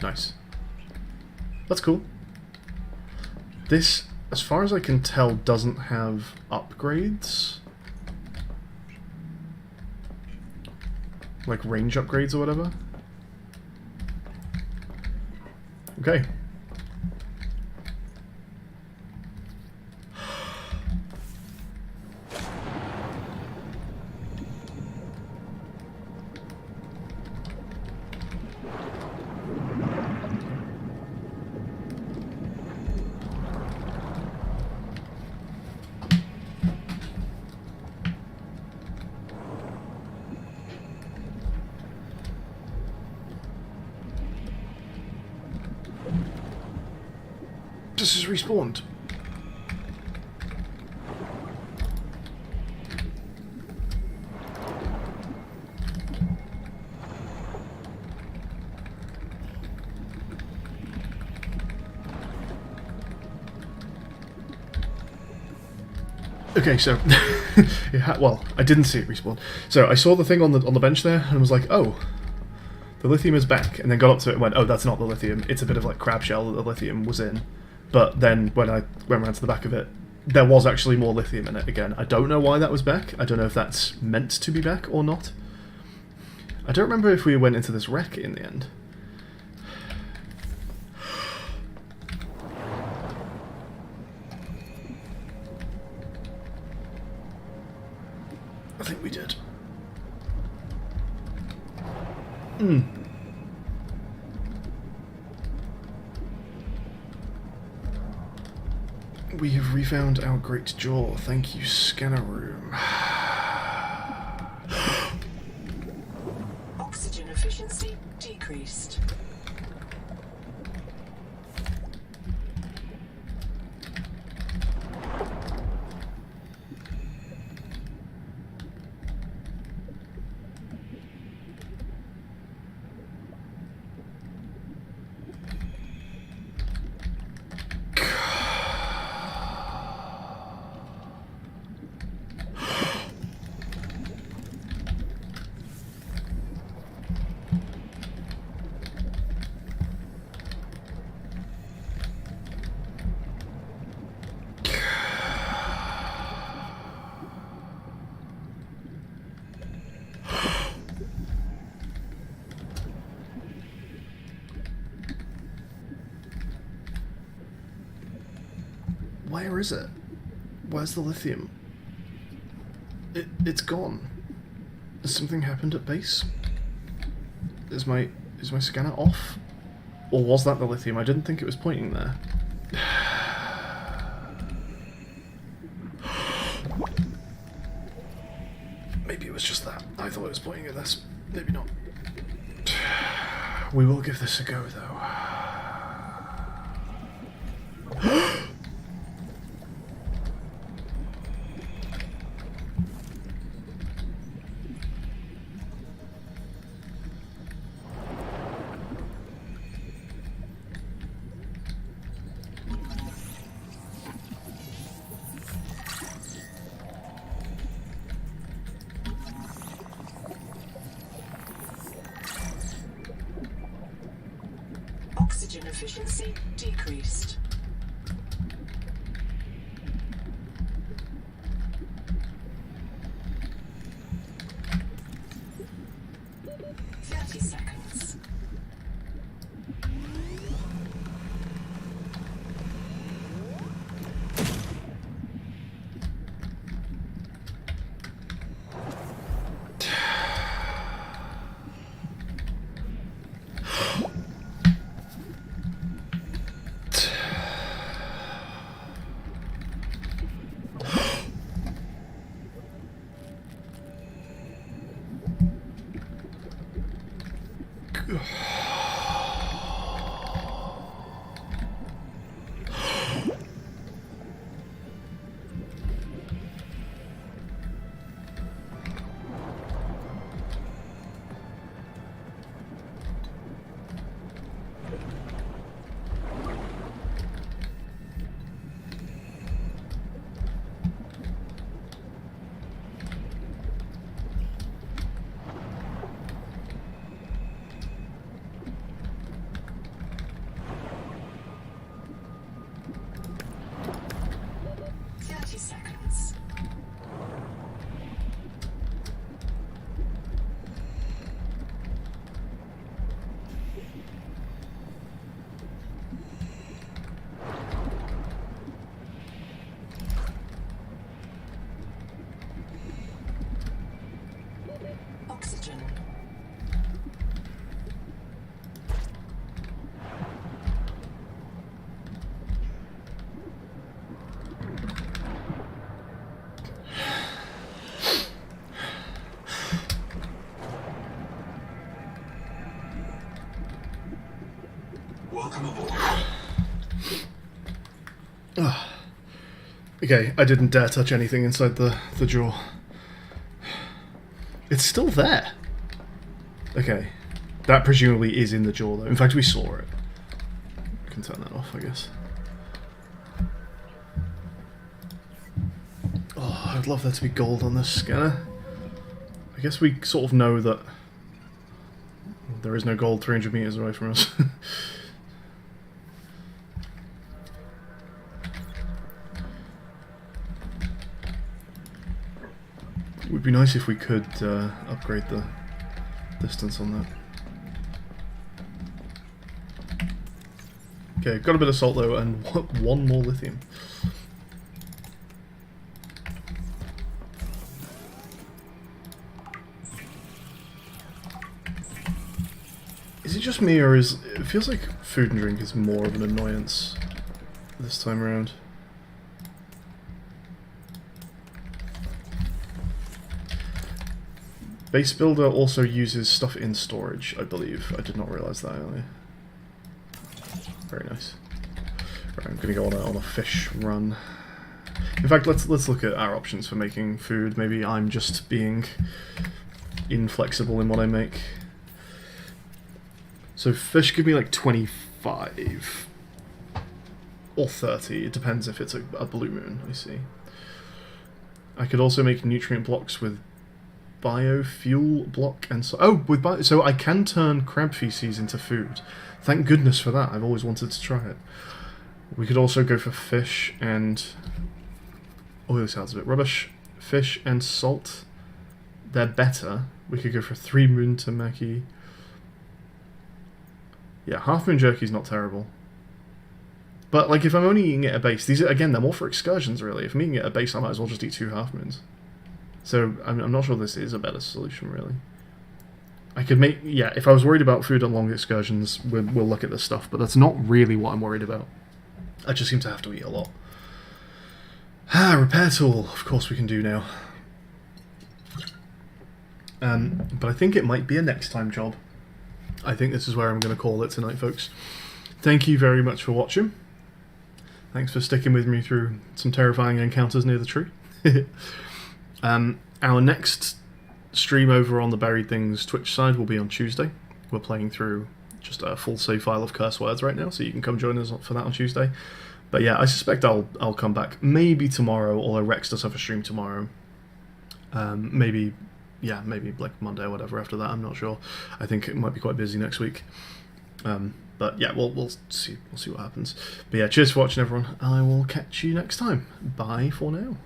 Nice. That's cool. This, as far as I can tell, doesn't have upgrades. Like range upgrades or whatever. Okay. This is respawned. Okay, so yeah, well, I didn't see it respawn. So I saw the thing on the bench there, and was like, oh, the lithium is back. And then got up to it and went, oh, that's not the lithium. It's a bit of like crab shell that the lithium was in. But then when I went around to the back of it, there was actually more lithium in it again. I don't know why that was back. I don't know if that's meant to be back or not. I don't remember if we went into this wreck in the end. I think we did. We have refound our great jaw. Thank you, scanner room. Oxygen efficiency decreased. Where is it? Where's the lithium? It's gone. Has something happened at base? Is my scanner off? Or was that the lithium? I didn't think it was pointing there. Maybe it was just that. I thought it was pointing at this. Maybe not. We will give this a go, though. Oxygen efficiency decreased. Seconds. Oxygen. Welcome aboard. Okay, I didn't dare touch anything inside the jaw. It's still there. Okay. That presumably is in the jaw, though. In fact, we saw it. I can turn that off, I guess. Oh, I would love there to be gold on this scanner. I guess we sort of know that there is no gold 300 meters away from us. It would be nice if we could upgrade the distance on that. Okay, got a bit of salt though, and one more lithium. Is it just me, or is it feels like food and drink is more of an annoyance this time around? Base Builder also uses stuff in storage, I believe. I did not realise that earlier. Very nice. Right, I'm going to go on a fish run. In fact, let's look at our options for making food. Maybe I'm just being inflexible in what I make. So fish give me like 25 or 30. It depends if it's a blue moon. I see. I could also make nutrient blocks with biofuel block and so I can turn crab feces into food. Thank goodness for that. I've always wanted to try it. We could also go for fish and oil sounds a bit rubbish. Fish and salt. They're better. We could go for 3 moon tamaki. Yeah, half moon jerky is not terrible. But like if I'm only eating it at base, these are, again, they're more for excursions really. If I'm eating it at base, I might as well just eat 2 half moons. So I'm not sure this is a better solution, really. I could make... Yeah, if I was worried about food on long excursions, we'll look at this stuff, but that's not really what I'm worried about. I just seem to have to eat a lot. Repair tool. Of course we can do now. But I think it might be a next time job. I think this is where I'm going to call it tonight, folks. Thank you very much for watching. Thanks for sticking with me through some terrifying encounters near the tree. Our next stream over on the Buried Things Twitch side will be on Tuesday. We're playing through just a full save file of curse words right now, so you can come join us for that on Tuesday. But yeah, I suspect I'll come back maybe tomorrow, although Rex does have a stream tomorrow. Maybe like Monday or whatever after that. I'm not sure. I think it might be quite busy next week. But yeah, we'll see what happens. But yeah, cheers for watching, everyone. I will catch you next time. Bye for now.